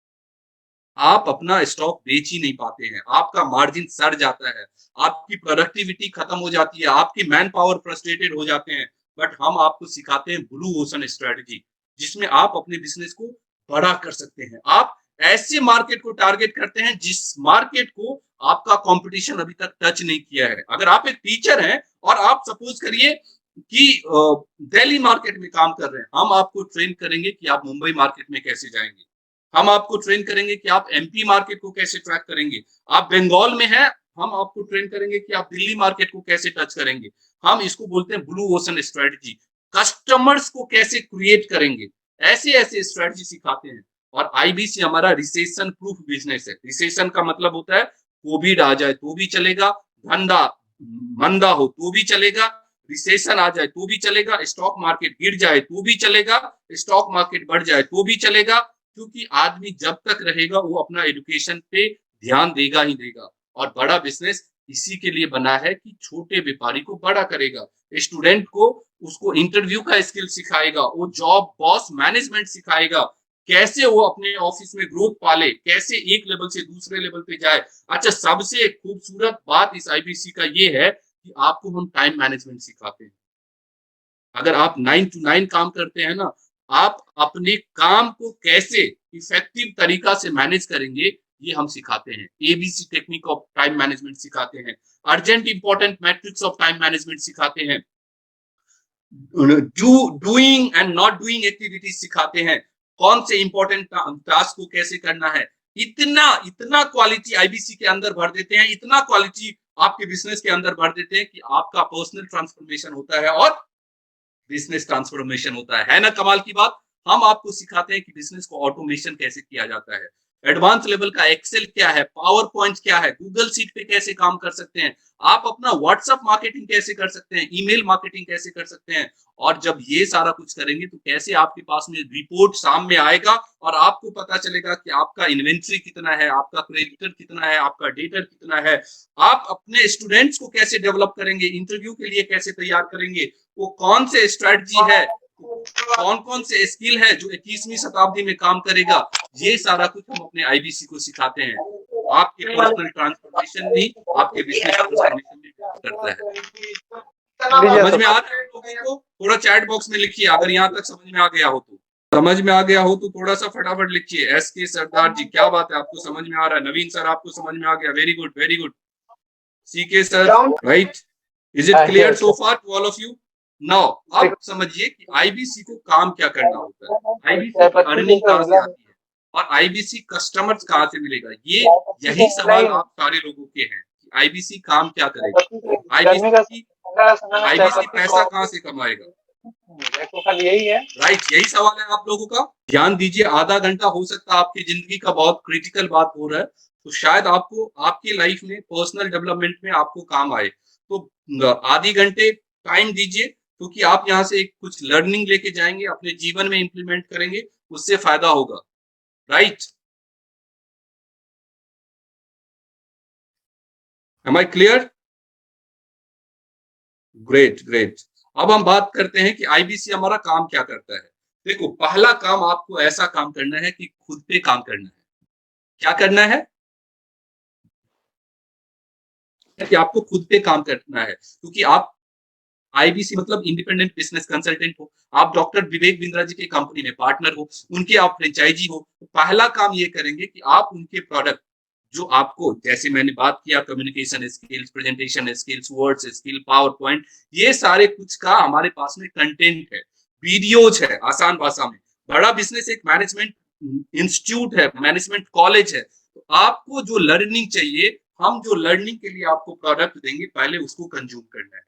आप अपना स्टॉक बेच ही नहीं पाते हैं, आपका मार्जिन सड़ जाता है, आपकी प्रोडक्टिविटी खत्म हो जाती है, आपकी मैन पावर फ्रस्ट्रेटेड हो जाते हैं। बट हम आपको सिखाते हैं ब्लू ओशन स्ट्रेटजी, जिसमें आप अपने बिजनेस को बड़ा कर सकते हैं। आप ऐसे मार्केट को टारगेट करते हैं जिस मार्केट को आपका कंपटीशन अभी तक टच नहीं किया है। अगर आप एक टीचर हैं और आप सपोज करिए कि दिल्ली मार्केट में काम कर रहे हैं, हम आपको ट्रेन करेंगे कि आप मुंबई मार्केट में कैसे जाएंगे। हम आपको ट्रेन करेंगे कि आप एमपी मार्केट को कैसे ट्रैक करेंगे। आप बंगाल में हैं, हम आपको ट्रेन करेंगे कि आप दिल्ली मार्केट को कैसे टच करेंगे। हम इसको बोलते हैं ब्लू ओशन स्ट्रेटजी। कस्टमर्स को कैसे क्रिएट करेंगे, ऐसे ऐसे स्ट्रेटजी सिखाते हैं। और आईबीसी हमारा रिसेशन प्रूफ बिजनेस है। रिसेशन का मतलब होता है कोविड आ जाए तो भी चलेगा, धंधा मंदा हो तो भी चलेगा, रिसेशन आ जाए तो भी चलेगा, स्टॉक मार्केट गिर जाए तो भी चलेगा, स्टॉक मार्केट बढ़ जाए तो भी चलेगा। क्योंकि आदमी जब तक रहेगा वो अपना एजुकेशन पे ध्यान देगा ही देगा। और बड़ा बिजनेस इसी के लिए बना है कि छोटे व्यापारी को बड़ा करेगा, स्टूडेंट को उसको इंटरव्यू का स्किल सिखाएगा, वो जॉब बॉस मैनेजमेंट सिखाएगा, कैसे वो अपने ऑफिस में ग्रोथ पाले, कैसे एक लेवल से दूसरे लेवल पे जाए। अच्छा, सबसे खूबसूरत बात इस आईबीसी का ये है कि आपको हम टाइम मैनेजमेंट सिखाते हैं। अगर आप 9 to 9 काम करते हैं ना, आप अपने काम को कैसे इफेक्टिव तरीका से मैनेज करेंगे, ये हम सिखाते हैं। ABC technique of time management सिखाते हैं, urgent important matrix of time management सिखाते हैं, doing and not doing activities सिखाते हैं, कौन से इंपॉर्टेंट टास्क को कैसे करना है। इतना इतना क्वालिटी आईबीसी के अंदर भर देते हैं, इतना क्वालिटी आपके बिजनेस के अंदर भर देते हैं कि आपका पर्सनल ट्रांसफॉर्मेशन होता है और बिजनेस ट्रांसफॉर्मेशन होता है ना। कमाल की बात। हम आपको सिखाते हैं कि बिजनेस को ऑटोमेशन कैसे किया जाता है। एडवांस लेवल का एक्सेल क्या है, पावर पॉइंट क्या है, गूगल शीट पे कैसे काम कर सकते हैं, आप अपना व्हाट्सएप मार्केटिंग कैसे कर सकते हैं, ईमेल मार्केटिंग कैसे कर सकते हैं। और जब ये सारा कुछ करेंगे तो कैसे आपके पास में रिपोर्ट सामने आएगा और आपको पता चलेगा कि आपका इन्वेंट्री कितना है, आपका क्रेडिटर कितना है, आपका डेटर कितना है। आप अपने स्टूडेंट्स को कैसे डेवलप करेंगे, इंटरव्यू के लिए कैसे तैयार करेंगे, वो कौन से स्ट्रेटजी है, कौन कौन से स्किल है जो 21वीं शताब्दी में काम करेगा, ये सारा कुछ हम अपने आईबीसी को सिखाते हैं। आपके पर्सनल ट्रांसफॉर्मेशन भी, आपके बिजनेस ट्रांसफॉर्मेशन भी करता है। समझ में आ रहा है लोगों को? थोड़ा चैट बॉक्स में लिखिए अगर यहाँ तक समझ में आ गया हो तो। समझ में आ गया हो तो थोड़ा सा फटाफट लिखिए। एस के सरदार जी, क्या बात है, आपको समझ में आ रहा है। नवीन सर, आपको समझ में आ गया, very good very good. C K sir, right, is it clear so far to all of you? Now अब समझिए कि आईबीसी को काम क्या करना होता है, आईबीसी की अर्निंग कहाँ से आती है और आईबीसी कस्टमर्स कहाँ से मिलेगा। ये यही सवाल आप सारे लोगों के हैं कि आईबीसी काम क्या करेगा, आईबीसी पैसा कहाँ से कमाएगा। यही है, राइट, यही सवाल है आप लोगों का। ध्यान दीजिए, आधा घंटा हो सकता है आपकी जिंदगी का बहुत क्रिटिकल बात हो रहा है, तो शायद आपको आपकी लाइफ में पर्सनल डेवलपमेंट में आपको काम आए। तो आधी घंटे टाइम दीजिए, क्योंकि आप यहाँ से एक कुछ लर्निंग लेके जाएंगे, अपने जीवन में इंप्लीमेंट करेंगे, उससे फायदा होगा। Right, am I clear? Great great. अब हम बात करते हैं कि आईबीसी हमारा काम क्या करता है। देखो, पहला काम आपको ऐसा काम करना है कि खुद पे काम करना है। क्या करना है कि आपको खुद पे काम करना है, क्योंकि आप आईबीसी मतलब इंडिपेंडेंट बिजनेस कंसल्टेंट हो, आप डॉक्टर विवेक बिंद्रा जी के कंपनी में पार्टनर हो, उनके आप फ्रेंचाइजी हो। तो पहला काम ये करेंगे कि आप उनके प्रोडक्ट जो आपको, जैसे मैंने बात किया, communication skills, presentation skills, words skill, power point, ये सारे कुछ का हमारे पास में कंटेंट है, वीडियोज है आसान भाषा में। बड़ा बिजनेस एक मैनेजमेंट इंस्टीट्यूट है, मैनेजमेंट कॉलेज है। तो आपको जो लर्निंग चाहिए, हम जो लर्निंग के लिए आपको प्रोडक्ट देंगे, पहले उसको कंज्यूम करना है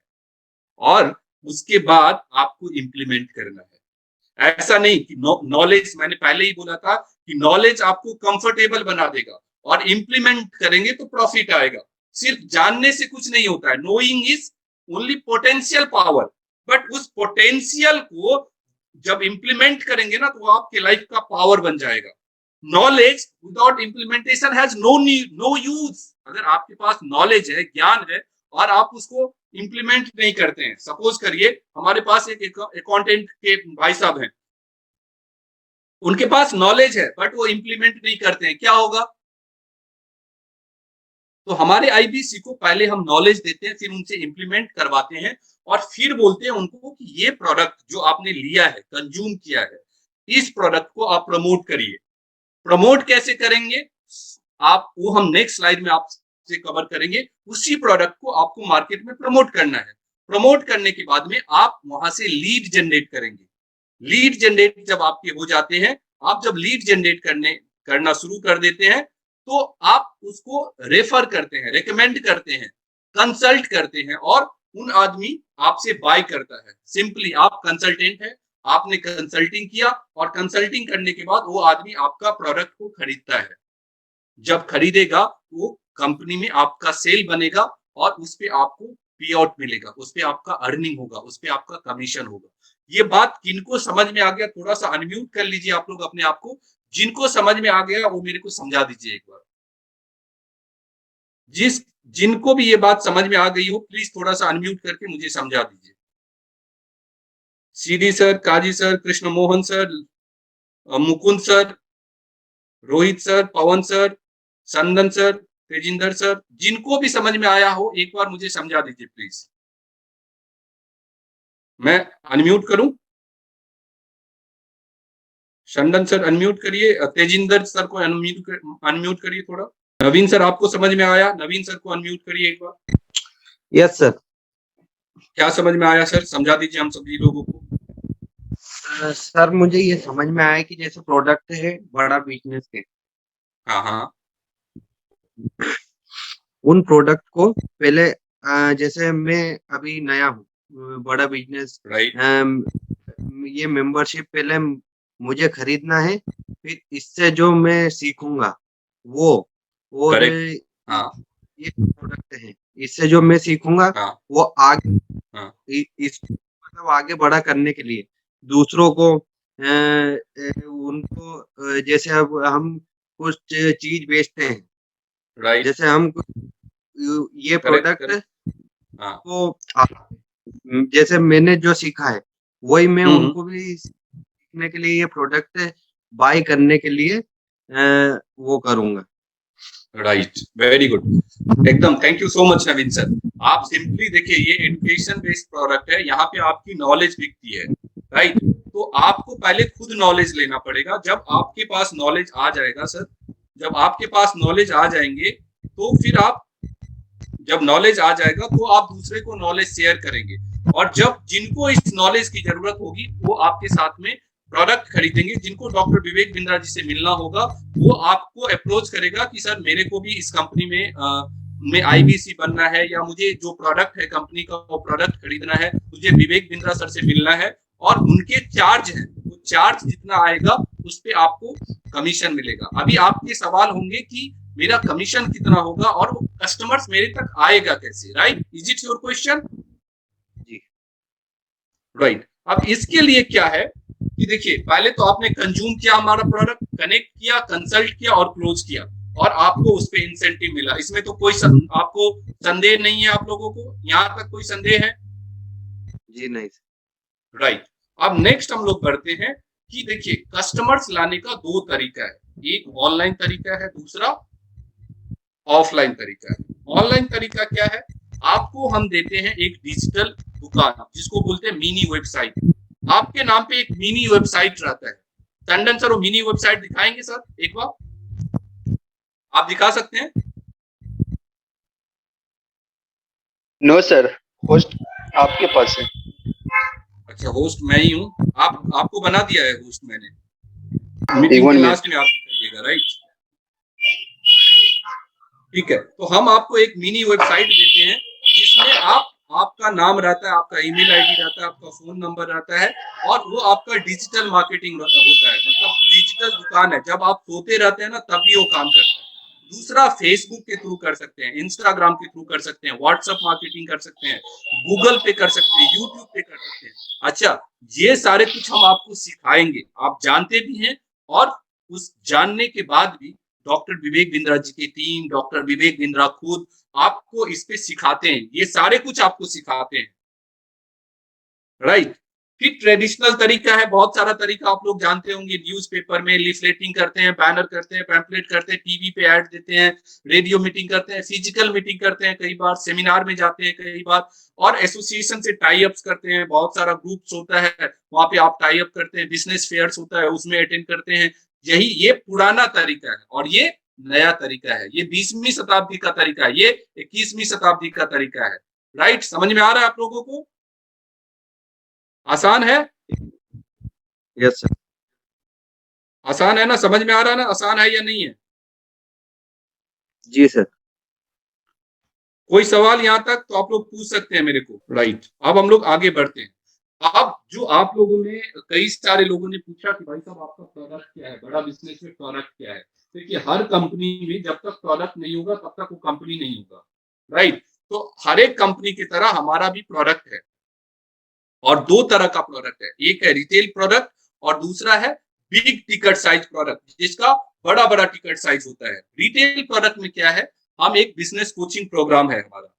और उसके बाद आपको इंप्लीमेंट करना है। ऐसा नहीं कि नॉलेज, मैंने पहले ही बोला था कि नॉलेज आपको कंफर्टेबल बना देगा और इंप्लीमेंट करेंगे तो प्रॉफिट आएगा। सिर्फ जानने से कुछ नहीं होता है, knowing is only potential power, but उस पोटेंशियल को जब इंप्लीमेंट करेंगे ना, तो आपके लाइफ का पावर बन जाएगा। Knowledge without implementation has no use. अगर आपके पास नॉलेज है, ज्ञान है, और आप उसको इंप्लीमेंट नहीं करते हैं, सपोज करिए हमारे पास एक अकाउंटेंट के भाई साहब हैं, उनके पास नॉलेज है बट वो इंप्लीमेंट नहीं करते हैं, क्या होगा? तो हमारे आईबीसी को पहले हम नॉलेज देते हैं, फिर उनसे इंप्लीमेंट करवाते हैं और फिर बोलते हैं उनको कि ये प्रोडक्ट जो आपने लिया है, कंज्यूम किया है, इस प्रोडक्ट को आप प्रमोट करिए। प्रमोट कैसे करेंगे आप, वो हम नेक्स्ट स्लाइड में आपसे कवर करेंगे। उसी प्रोडक्ट को आपको मार्केट में प्रमोट करना है। प्रमोट करने के बाद में आप वहां से लीड जनरेट करेंगे। लीड जनरेट जब आपके हो जाते हैं, आप जब लीड जनरेट करना शुरू कर देते हैं, तो आप उसको रेफर करते हैं, रेकमेंड करते हैं, कंसल्ट करते हैं और उन आदमी आपसे बाय करता है। सिंपली आप कंसल्टेंट है, आपने कंसल्टिंग किया और कंसल्टिंग करने के बाद वो आदमी आपका प्रोडक्ट को खरीदता है। जब खरीदेगा वो कंपनी में आपका सेल बनेगा और उस पे आपको पे आउट मिलेगा, उस पे आपका अर्निंग होगा, उस पे आपका कमीशन होगा। ये बात किनको समझ में आ गया, थोड़ा सा अनम्यूट कर लीजिए आप लोग अपने आप को। जिनको समझ में आ गया वो मेरे को समझा दीजिए एक बार। जिनको भी ये बात समझ में आ गई हो, प्लीज थोड़ा सा अनम्यूट करके मुझे समझा दीजिए। CD sir, Qazi sir, Krishna Mohan sir, Mukund sir, Rohit sir, Pawan sir, Chandan sir, Tejinder sir, जिनको भी समझ में आया हो एक बार मुझे समझा दीजिए प्लीज। मैं अनम्यूट करूं? चंदन सर अनम्यूट करिए, तेजिंदर सर को अनम्यूट करिए थोड़ा। नवीन सर, आपको समझ में आया? नवीन सर को अनम्यूट करिए एक बार। Yes sir. क्या समझ में आया सर, समझा दीजिए हम सभी लोगों को। सर मुझे ये समझ में आया कि जैसे प्रोडक्ट है बड़ा बिजनेस के, हाँ हाँ, उन प्रोडक्ट को पहले जैसे मैं अभी नया हूँ, बड़ा बिजनेस, राइट, ये मेंबरशिप पहले मुझे खरीदना है, फिर इससे जो मैं सीखूंगा वो और करेक्ट। हाँ, ये प्रोडक्ट है, इससे जो मैं सीखूँगा हाँ, वो आगे हाँ, इस मतलब आगे बड़ा करने के लिए दूसरों को उनको जैसे अब हम कुछ चीज़ बेचते हैं, राइट, जैसे हम ये करेक्ट, प्रोडक्ट करेक्ट। हाँ। को जैसे मैंने जो सीखा है, वही मैं हुँ, हुँ। उनको भी सीखने के लिए ये प्रोडक्ट बाय करने के लिए वो करूँगा। Right, very good. एकदम thank you so much Naveen sir. आप सिंपली देखिए ये एजुकेशन बेस्ड प्रोडक्ट है, यहाँ पे आपकी नॉलेज बिकती है, राइट? तो आपको पहले खुद नॉलेज लेना पड़ेगा। जब आपके पास नॉलेज आ जाएगा सर, जब आपके पास नॉलेज आ जाएँगे, तो फिर आप जब नॉलेज आ जाएगा तो आप दूसरे को नॉलेज शेयर करेंगे और जब जिनको इस नॉलेज की जरूरत होगी वो आपके साथ में प्रोडक्ट खरीदेंगे। जिनको डॉक्टर विवेक बिंद्रा जी से मिलना होगा वो आपको अप्रोच करेगा कि सर मेरे को भी इस कंपनी में आईबीसी बनना है या मुझे जो प्रोडक्ट है कंपनी का वो प्रोडक्ट खरीदना है, मुझे विवेक बिंद्रा सर से मिलना है। और उनके चार्ज है, वो चार्ज जितना आएगा उस पर आपको कमीशन मिलेगा। अभी आपके सवाल होंगे कि मेरा कमीशन कितना होगा और वो कस्टमर्स मेरे तक आएगा कैसे, right? Is it your question? जी, राइट। अब इसके लिए क्या है कि देखिए पहले तो आपने कंज्यूम किया हमारा प्रोडक्ट, कनेक्ट किया, कंसल्ट किया और क्लोज किया और आपको उस पर इंसेंटिव मिला। इसमें तो कोई आपको संदेह नहीं है? आप लोगों को यहाँ तक कोई संदेह है? जी नहीं। राइट। अब नेक्स्ट हम लोग बढ़ते हैं कि देखिए कस्टमर्स लाने का दो तरीका है, एक ऑनलाइन तरीका है, दूसरा ऑफलाइन तरीका है। ऑनलाइन तरीका क्या है? आपको हम देते हैं एक डिजिटल दुकान जिसको बोलते हैं मिनी वेबसाइट। आपके नाम पे एक मिनी वेबसाइट रहता है। टंडन सर वो मिनी वेबसाइट दिखाएंगे सर एक बार? आप दिखा सकते हैं? नो सर, होस्ट आपके पास है। अच्छा होस्ट मैं ही हूँ। आपको बना दिया है होस्ट मैंने। मीटिंग वन के मिनट। लास्ट में आप दिखाइएगा, राइट? ठीक है, तो हम आपको एक मिनी वेबसाइट देते हैं जिसमें आपका नाम रहता है, आपका ईमेल आईडी रहता है, आपका फोन नंबर रहता है और वो आपका डिजिटल मार्केटिंग होता है। मतलब डिजिटल दुकान है, जब आप सोते रहते हैं ना तभी वो काम करता है। दूसरा फेसबुक के थ्रू कर सकते हैं, इंस्टाग्राम के थ्रू कर सकते हैं, व्हाट्सएप मार्केटिंग कर सकते हैं, गूगल पे कर सकते हैं, यूट्यूब पे कर सकते हैं। अच्छा, ये सारे कुछ हम आपको सिखाएंगे, आप जानते भी हैं और उस जानने के बाद भी डॉक्टर विवेक बिंद्रा जी की टीम, डॉक्टर विवेक बिंद्रा खुद आपको इस पे सिखाते हैं, ये सारे कुछ आपको सिखाते हैं, राइट? फिर ट्रेडिशनल तरीका है, बहुत सारा तरीका आप लोग जानते होंगे। न्यूज़पेपर में लीफलेटिंग करते हैं, बैनर करते हैं, पैम्पलेट करते हैं, टीवी पे ऐड देते हैं, रेडियो मीटिंग करते हैं, फिजिकल मीटिंग करते हैं, कई बार सेमिनार में जाते हैं, कई बार और एसोसिएशन से टाई अप्स करते हैं। बहुत सारा ग्रुप्स होता है, वहां पे आप टाई अप करते हैं, बिजनेस फेयर्स होता है उसमें अटेंड करते हैं। यही ये पुराना तरीका है और ये नया तरीका है। ये 20वीं शताब्दी का तरीका है, ये 21वीं शताब्दी का तरीका है, राइट? समझ में आ रहा है आप लोगों को? आसान है? Yes sir. आसान है ना? समझ में आ रहा है ना? आसान है या नहीं है? जी सर। कोई सवाल यहाँ तक तो आप लोग पूछ सकते हैं मेरे को, राइट? अब हम लोग आगे बढ़ते हैं। अब जो आप लोगों ने कई सारे लोगों ने पूछा कि भाई साहब आपका प्रोडक्ट क्या है, बड़ा बिजनेस में प्रोडक्ट क्या है? देखिए हर कंपनी में जब तक प्रोडक्ट नहीं होगा तब तक वो कंपनी नहीं होगा, राइट? तो हर एक कंपनी की तरह हमारा भी प्रोडक्ट है और दो तरह का प्रोडक्ट है, एक है रिटेल प्रोडक्ट और दूसरा है बिग टिकट साइज प्रोडक्ट जिसका बड़ा बड़ा टिकट साइज होता है। रिटेल प्रोडक्ट में क्या है, हम एक बिजनेस कोचिंग प्रोग्राम है हमारा।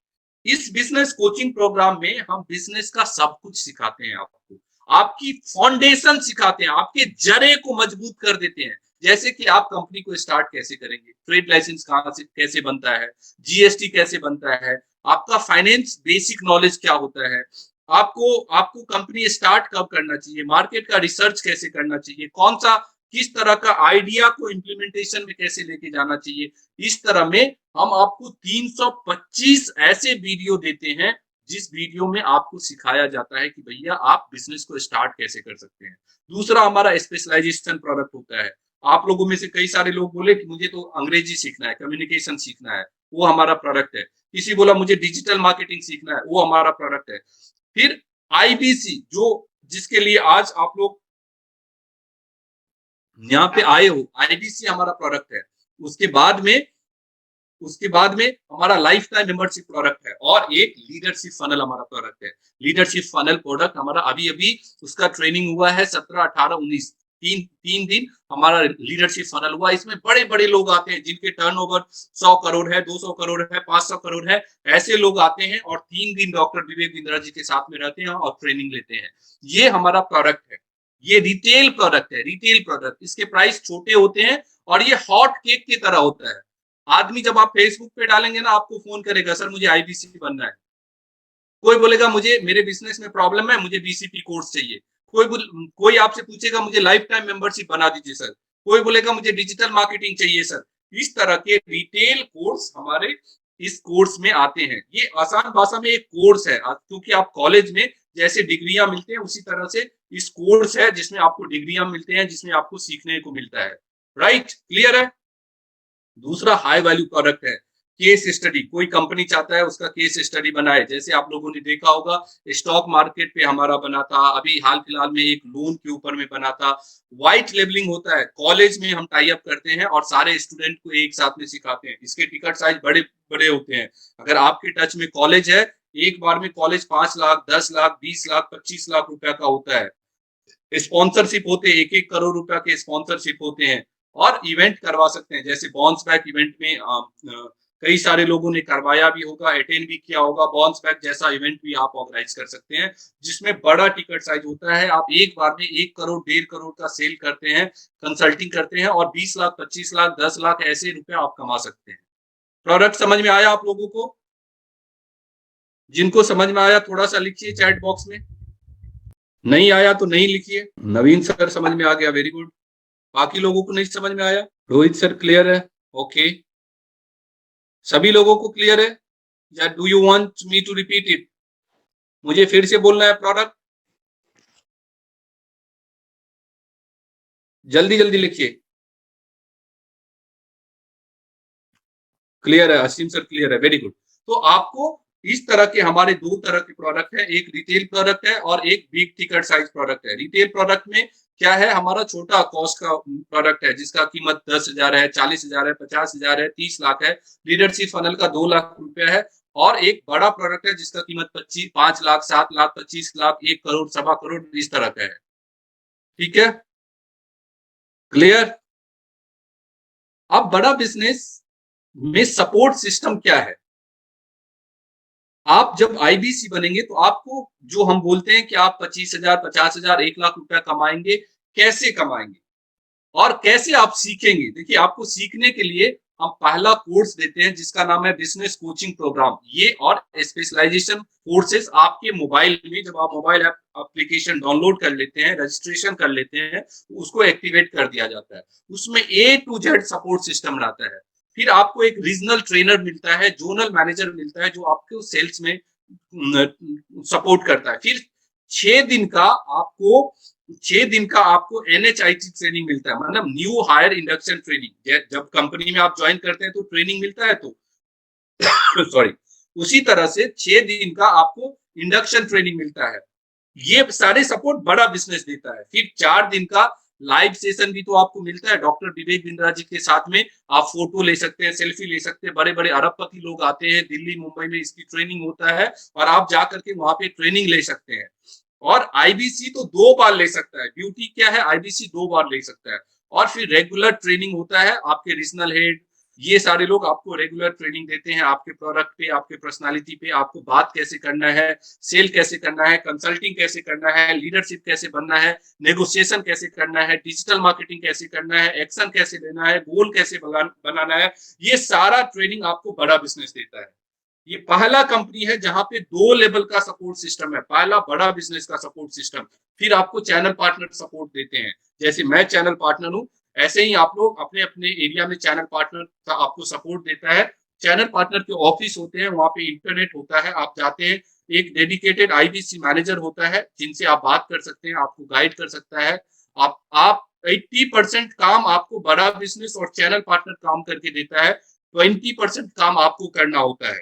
इस बिजनेस कोचिंग प्रोग्राम में हम बिजनेस का सब कुछ सिखाते हैं आपको, आपकी फाउंडेशन सिखाते हैं, आपके जड़े को मजबूत कर देते हैं। जैसे कि आप कंपनी को स्टार्ट कैसे करेंगे, ट्रेड लाइसेंस कहां से कैसे बनता है, जीएसटी कैसे बनता है, आपका फाइनेंस बेसिक नॉलेज क्या होता है, आपको आपको कंपनी स्टार्ट कब करना चाहिए, मार्केट का रिसर्च कैसे करना चाहिए, कौन सा किस तरह का आइडिया को इम्प्लीमेंटेशन में कैसे लेके जाना चाहिए। इस तरह में हम आपको 325 ऐसे वीडियो देते हैं जिस वीडियो में आपको सिखाया जाता है कि भैया आप बिजनेस को स्टार्ट कैसे कर सकते हैं। दूसरा हमारा स्पेशलाइजेशन प्रोडक्ट होता है। आप लोगों में से कई सारे लोग बोले कि मुझे तो अंग्रेजी सीखना है, कम्युनिकेशन सीखना है, वो हमारा प्रोडक्ट है। किसी बोला मुझे डिजिटल मार्केटिंग सीखना है, वो हमारा प्रोडक्ट है। फिर आईबीसी जो जिसके लिए आज आप लोग यहाँ पे आए हो, आईबीसी हमारा प्रोडक्ट है। उसके बाद में हमारा लाइफ टाइम मेंबरशिप प्रोडक्ट है और एक लीडरशिप फनल हमारा प्रोडक्ट है। लीडरशिप फनल प्रोडक्ट हमारा अभी उसका ट्रेनिंग हुआ है 17, 18, 19 तीन दिन हमारा लीडरशिप फनल हुआ। इसमें बड़े बड़े लोग आते हैं जिनके टर्नओवर 100 करोड़ है, 200 करोड़ है, 500 करोड़ है, ऐसे लोग आते हैं और 3 दिन डॉक्टर विवेक बिंद्रा जी के साथ में रहते हैं और ट्रेनिंग लेते हैं। ये हमारा प्रोडक्ट है, ये रिटेल प्रोडक्ट है, रिटेल प्रोडक्ट। इसके प्राइस छोटे होते हैं और ये हॉट केक की तरह होता है। आदमी जब आप फेसबुक पे डालेंगे ना, आपको फोन करेगा, सर मुझे आईबीसी बनना है। कोई बोलेगा मुझे मेरे बिजनेस में प्रॉब्लम है, मुझे बीसीपी कोर्स चाहिए। कोई आपसे पूछेगा मुझे लाइफ टाइम मेंबरशिप बना दीजिए सर। कोई बोलेगा मुझे डिजिटल मार्केटिंग चाहिए सर। इस तरह के रिटेल कोर्स हमारे इस कोर्स में आते हैं। ये आसान भाषा में एक कोर्स है, क्योंकि आप कॉलेज में जैसे डिग्रियां मिलते हैं उसी तरह से इस कोर्स है जिसमें आपको डिग्रियां मिलते हैं, जिसमें आपको सीखने को मिलता है। राइट, क्लियर है। दूसरा हाई वैल्यू प्रोडक्ट है केस स्टडी। कोई कंपनी चाहता है उसका केस स्टडी बनाए, जैसे आप लोगों ने देखा होगा स्टॉक मार्केट पे हमारा बना था, अभी हाल फिलहाल में एक लोन के ऊपर में बना था। व्हाइट लेबलिंग होता है, कॉलेज में हम टाई अप करते हैं और सारे स्टूडेंट को एक साथ में सिखाते हैं। इसके टिकट साइज बड़े बड़े होते हैं। अगर आपके टच में कॉलेज है, एक बार में कॉलेज 5 लाख, 10 लाख, 20 लाख, 25 लाख रुपया का होता है। स्पॉन्सरशिप होते हैं, 1-1 करोड़ रुपया के स्पॉन्सरशिप होते हैं और इवेंट करवा सकते हैं। जैसे बाउंस बैक इवेंट में कई सारे लोगों ने करवाया भी होगा, अटेंड भी किया होगा। बाउंस बैक जैसा इवेंट भी आप ऑर्गेनाइज कर सकते हैं, जिसमें बड़ा टिकट साइज होता है। आप एक बार में 1 करोड़, 1.5 करोड़ का सेल करते हैं, कंसल्टिंग करते हैं और 20 लाख, 25 लाख, 10 लाख ऐसे रुपए आप कमा सकते हैं। प्रोडक्ट समझ में आया आप लोगों को? जिनको समझ में आया थोड़ा सा लिखिए चैट बॉक्स में, नहीं आया तो नहीं लिखिए। नवीन सर समझ में आ गया, वेरी गुड। बाकी लोगों को नहीं समझ में आया? रोहित सर क्लियर है? ओके, सभी लोगों को क्लियर है या do you want me to repeat it? मुझे फिर से बोलना है प्रोडक्ट, जल्दी जल्दी लिखिए। क्लियर है, असीम सर क्लियर है, वेरी गुड। तो आपको इस तरह के हमारे 2 तरह के प्रोडक्ट है, एक रिटेल प्रोडक्ट है और एक बिग टिकट साइज प्रोडक्ट है। रिटेल प्रोडक्ट में क्या है, हमारा छोटा कॉस्ट का प्रोडक्ट है जिसका कीमत 10,000 है, 40,000 है, 50,000 है, 30 लाख है। लीडरशिप फनल का 2 लाख रुपया है। और एक बड़ा प्रोडक्ट है जिसका कीमत 5 लाख, 7 लाख, 25 लाख, 1 करोड़, 1.25 करोड़ इस तरह का है। ठीक है, क्लियर। अब बड़ा बिजनेस में सपोर्ट सिस्टम क्या है? आप जब आईबीसी बनेंगे तो आपको जो हम बोलते हैं कि आप 25,000, 50,000, 1 लाख रुपया कमाएंगे, कैसे कमाएंगे और कैसे आप सीखेंगे? देखिए, आपको सीखने के लिए हम पहला कोर्स देते हैं जिसका नाम है बिजनेस कोचिंग प्रोग्राम। ये और स्पेशलाइजेशन कोर्सेज आपके मोबाइल में, जब आप मोबाइल ऐप एप्लीकेशन डाउनलोड कर लेते हैं, रजिस्ट्रेशन कर लेते हैं, तो उसको एक्टिवेट कर दिया जाता है। उसमें A to Z support system रहता है। फिर आपको एक रीजनल ट्रेनर मिलता है, जोनल मैनेजर मिलता है जो आपको सेल्स में सपोर्ट करता है। फिर 6 दिन का आपको 6 दिन का आपको NHIT ट्रेनिंग मिलता है, मतलब न्यू हायर इंडक्शन ट्रेनिंग। जब कंपनी में आप ज्वाइन करते हैं तो ट्रेनिंग मिलता है, तो सॉरी, उसी तरह से 6 दिन का आपको इंडक्शन ट्रेनिंग मिलता है। ये सारे सपोर्ट बड़ा बिजनेस देता है। फिर 4 दिन का लाइव सेशन भी तो आपको मिलता है डॉक्टर विवेक बिंद्रा जी के साथ में। आप फोटो ले सकते हैं, सेल्फी ले सकते हैं। बड़े बड़े अरबपति लोग आते हैं, दिल्ली मुंबई में इसकी ट्रेनिंग होता है और आप जाकर के वहां पे ट्रेनिंग ले सकते हैं। और आईबीसी तो 2 बार ले सकता है। ब्यूटी क्या है, आईबीसी 2 बार ले सकता है। और फिर रेगुलर ट्रेनिंग होता है, आपके रीजनल हेड, ये सारे लोग आपको रेगुलर ट्रेनिंग देते हैं आपके प्रोडक्ट पे, आपके पर्सनालिटी पे, आपको बात कैसे करना है, सेल कैसे करना है, कंसल्टिंग कैसे करना है, लीडरशिप कैसे बनना है, नेगोशिएशन कैसे करना है, डिजिटल मार्केटिंग कैसे करना है, एक्शन कैसे लेना है, गोल कैसे बनाना है। ये सारा ट्रेनिंग आपको बड़ा बिजनेस देता है। ये पहला कंपनी है जहां पे 2 लेवल का सपोर्ट सिस्टम है। पहला बड़ा बिजनेस का सपोर्ट सिस्टम, फिर आपको चैनल पार्टनर सपोर्ट देते हैं। जैसे मैं चैनल पार्टनर हूं, ऐसे ही आप लोग अपने अपने एरिया में चैनल पार्टनर का आपको सपोर्ट देता है। चैनल पार्टनर के ऑफिस होते हैं, वहां पे इंटरनेट होता है, आप जाते हैं, एक डेडिकेटेड आईबीसी मैनेजर होता है जिनसे आप बात कर सकते हैं, आपको गाइड कर सकता है। आप 80% काम आपको बड़ा बिजनेस और चैनल पार्टनर काम करके देता है, 20% काम आपको करना होता है।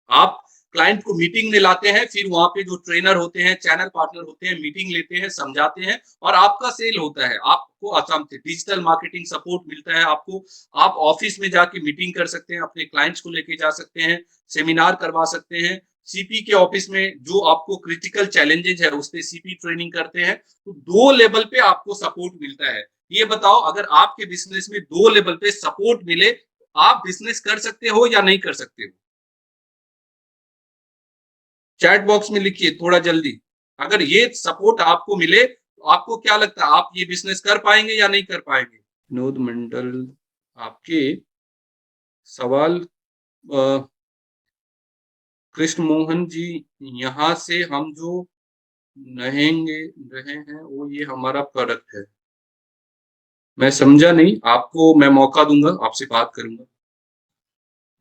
आप क्लाइंट को मीटिंग में लाते हैं, फिर वहां पे जो ट्रेनर होते हैं, चैनल पार्टनर होते हैं, मीटिंग लेते हैं, समझाते हैं और आपका सेल होता है। आपको आसाम से डिजिटल मार्केटिंग सपोर्ट मिलता है आपको। आप ऑफिस में जाके मीटिंग कर सकते हैं, अपने क्लाइंट्स को लेके जा सकते हैं, सेमिनार करवा सकते हैं। सीपी के ऑफिस में जो आपको क्रिटिकल चैलेंजेस है उस पे सीपी ट्रेनिंग करते हैं। तो 2 लेवल पे आपको सपोर्ट मिलता है। ये बताओ, अगर आपके बिजनेस में 2 लेवल पे सपोर्ट मिले, तो आप बिजनेस कर सकते हो या नहीं कर सकते हो? चैट बॉक्स में लिखिए थोड़ा जल्दी। अगर ये सपोर्ट आपको मिले तो आपको क्या लगता है, आप ये बिजनेस कर पाएंगे या नहीं कर पाएंगे? विनोद मंडल, आपके सवाल कृष्ण मोहन जी, यहाँ से हम जो रहेंगे रहे हैं वो ये हमारा प्रोडक्ट है। मैं समझा नहीं, आपको मैं मौका दूंगा, आपसे बात करूंगा।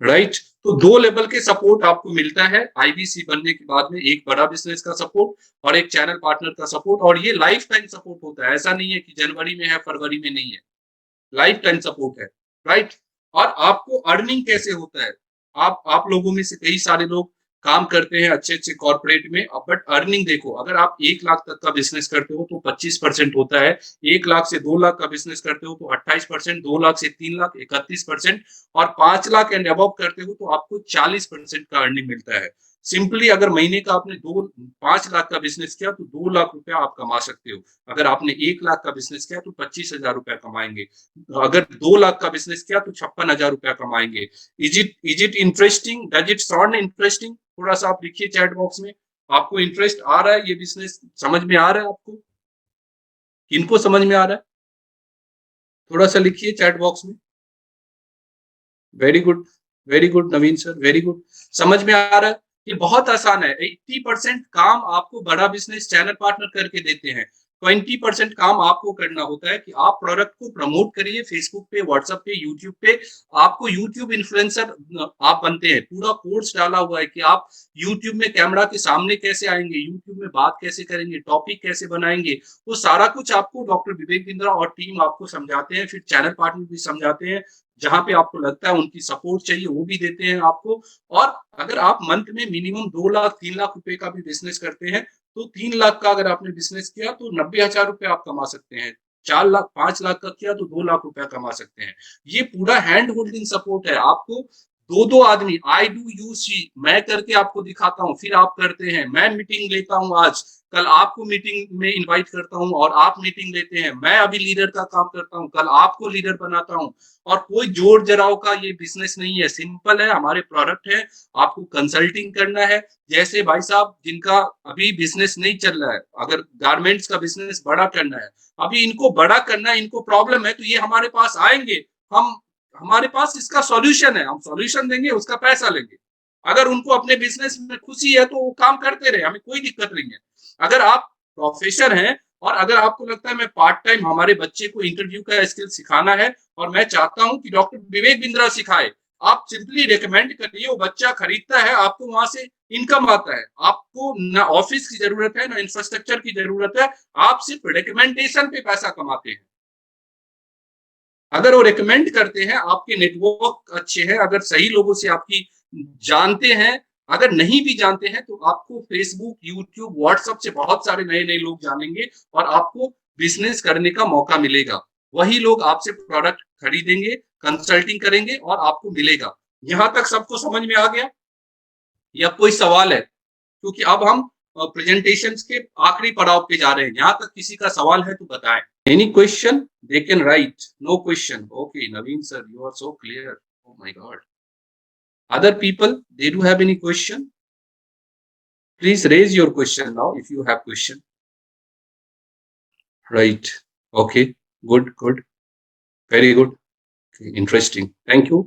राइट, तो 2 लेवल के सपोर्ट आपको मिलता है आईबीसी बनने के बाद में, एक बड़ा बिजनेस का सपोर्ट और एक चैनल पार्टनर का सपोर्ट। और ये लाइफ टाइम सपोर्ट होता है, ऐसा नहीं है कि जनवरी में है फरवरी में नहीं है, लाइफ टाइम सपोर्ट है। राइट, और आपको अर्निंग कैसे होता है? आप लोगों में से कई सारे लोग काम करते हैं अच्छे अच्छे कॉर्पोरेट में, बट अर्निंग देखो, अगर आप 1 लाख तक का बिजनेस करते हो तो 25% होता है, 1 लाख से 2 लाख का बिजनेस करते हो तो 28%, 2 लाख से 3 लाख 31%, और 5 लाख एंड अबव करते हो तो आपको 40% का अर्निंग मिलता है। सिंपली अगर महीने का आपने 5 लाख का बिजनेस किया तो 2 लाख रुपया आप कमा सकते हो। अगर आपने 1 लाख का बिजनेस किया तो 25,000 रुपया कमाएंगे। अगर 2 लाख का बिजनेस किया तो 56,000 रुपया कमाएंगे। Is it interesting? Does it sound interesting? थोड़ा सा आप लिखिए चैट बॉक्स में, आपको इंटरेस्ट आ रहा है? ये बिजनेस समझ में आ रहा है आपको? किनको समझ में आ रहा है? थोड़ा सा लिखिए चैट बॉक्स में। वेरी गुड, वेरी गुड नवीन सर, वेरी गुड। समझ में आ रहा है? ये बहुत आसान है। 80% काम आपको बड़ा बिजनेस चैनल पार्टनर करके देते हैं। 20% काम आपको करना होता है कि आप प्रोडक्ट को प्रमोट करिए फेसबुक पे, व्हाट्सएप पे, यूट्यूब पे। आपको यूट्यूब इन्फ्लुएंसर आप बनते हैं। पूरा कोर्स डाला हुआ है कि आप यूट्यूब में कैमरा के सामने कैसे आएंगे, यूट्यूब में बात कैसे करेंगे, टॉपिक कैसे बनाएंगे, वो सारा कुछ आपको डॉक्टर विवेक बिंद्रा और टीम आपको समझाते हैं। फिर चैनल पार्टनर भी समझाते हैं, जहां पे आपको लगता है उनकी सपोर्ट चाहिए वो भी देते हैं आपको। और अगर आप मंथ में मिनिमम 2 लाख 3 लाख रुपए का भी बिजनेस करते हैं तो 3 लाख का अगर आपने बिजनेस किया तो 90,000 रुपए आप कमा सकते हैं। 4 लाख 5 लाख का किया तो 2 लाख रुपया कमा सकते हैं। ये पूरा हैंड होल्डिंग सपोर्ट है। आपको 2-2 आदमी, आई डू यू सी, मैं करके आपको दिखाता हूँ, फिर आप करते हैं। मैं मीटिंग लेता हूँ, आज कल आपको मीटिंग में इनवाइट करता हूँ और आप मीटिंग लेते हैं। मैं अभी लीडर का काम करता हूँ, कल आपको लीडर बनाता हूँ। और कोई जोर जराव का ये बिजनेस नहीं है, सिंपल है। हमारे प्रोडक्ट है, आपको कंसल्टिंग करना है। जैसे भाई साहब जिनका अभी बिजनेस नहीं चल रहा है, अगर गारमेंट्स का बिजनेस बड़ा करना है, अभी इनको बड़ा करना है, इनको प्रॉब्लम है, तो ये हमारे पास आएंगे। हम हमारे पास इसका सॉल्यूशन है, हम सॉल्यूशन देंगे, उसका पैसा लेंगे। अगर उनको अपने बिजनेस में खुशी है तो वो काम करते रहे, हमें कोई दिक्कत नहीं है। अगर आप प्रोफेसर हैं और अगर आपको लगता है मैं पार्ट टाइम हमारे बच्चे को इंटरव्यू का स्किल सिखाना है और मैं चाहता हूं कि डॉक्टर विवेक बिंद्रा सिखाए, आप सिंपली रिकमेंड करिए, वो बच्चा खरीदता है, आपको वहां से इनकम आता है। आपको ना ऑफिस की जरूरत है ना इंफ्रास्ट्रक्चर की जरूरत है, आप सिर्फ रिकमेंडेशन पे पैसा कमाते हैं। अगर वो रिकमेंड करते हैं, आपके नेटवर्क अच्छे हैं, अगर सही लोगों से आपकी जानते हैं, अगर नहीं भी जानते हैं तो आपको फेसबुक, यूट्यूब, व्हाट्सएप से बहुत सारे नए नए लोग जानेंगे और आपको बिजनेस करने का मौका मिलेगा। वही लोग आपसे प्रोडक्ट खरीदेंगे, कंसल्टिंग करेंगे और आपको मिलेगा। यहां तक सबको समझ में आ गया या कोई सवाल है? क्योंकि अब हम प्रेजेंटेशन के आखिरी पड़ाव पे जा रहे हैं। यहाँ तक किसी का सवाल है तो बताएं। Any question they can write, no question, okay Naveen sir you are so clear, oh my God. Other people, they do have any question? Please raise your question now if you have question. Right. Okay. Good. Good. Very good. Okay. Interesting. Thank you.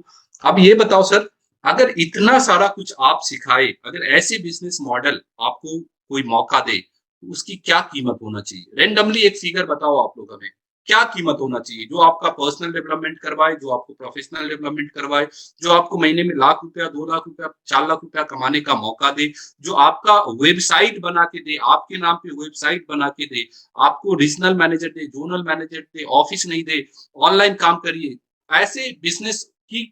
अब ये बताओ सर, अगर इतना सारा कुछ आप सिखाए, अगर ऐसे बिजनेस मॉडल आपको कोई मौका दे, तो उसकी क्या कीमत होना चाहिए? रेंडमली एक फिगर बताओ आप लोग हमें, क्या कीमत होना चाहिए जो आपका पर्सनल डेवलपमेंट करवाए, जो आपको प्रोफेशनल डेवलपमेंट करवाए, जो आपको महीने में 1 लाख रुपया, 2 लाख रुपया, 4 लाख रुपया कमाने का मौका दे, जो आपका वेबसाइट बना के दे, आपके नाम पे वेबसाइट बना के दे, आपको रीजनल मैनेजर दे, जोनल मैनेजर दे, ऑफिस नहीं दे, ऑनलाइन काम करिए। ऐसे बिजनेस की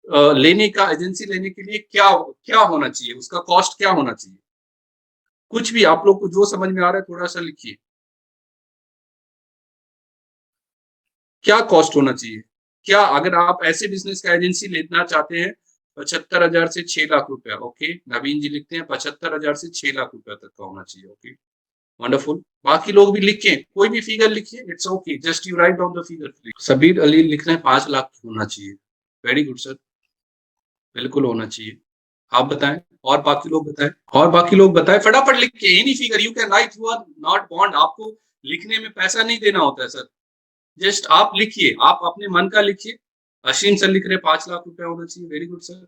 लेने का, एजेंसी लेने के लिए क्या क्या होना चाहिए, उसका कॉस्ट क्या होना चाहिए? कुछ भी आप लोग को जो समझ में आ रहा है थोड़ा सा लिखिए। क्या कॉस्ट होना चाहिए? क्या अगर आप ऐसे बिजनेस का एजेंसी लेना चाहते हैं 75,000 से 6 लाख रुपया, ओके, नवीन जी लिखते हैं 75,000 से 6 लाख रुपया तक का होना चाहिए, ओके, वंडरफुल। बाकी लोग भी लिखें, कोई भी फिगर लिखिए, it's okay, just you write down the figure. Sabir Ali लिख रहे हैं 5 लाख होना चाहिए। वेरी गुड सर, बिल्कुल होना चाहिए। आप बताएं, और बाकी लोग बताएं, और बाकी लोग बताएं, फटाफट लिख के any figure you can write, you are not bound, आपको लिखने में पैसा नहीं देना होता है सर, जस्ट आप लिखिए, आप अपने मन का लिखिए। अश्विन सर लिख रहे 5 लाख रुपया होना चाहिए, वेरी गुड सर।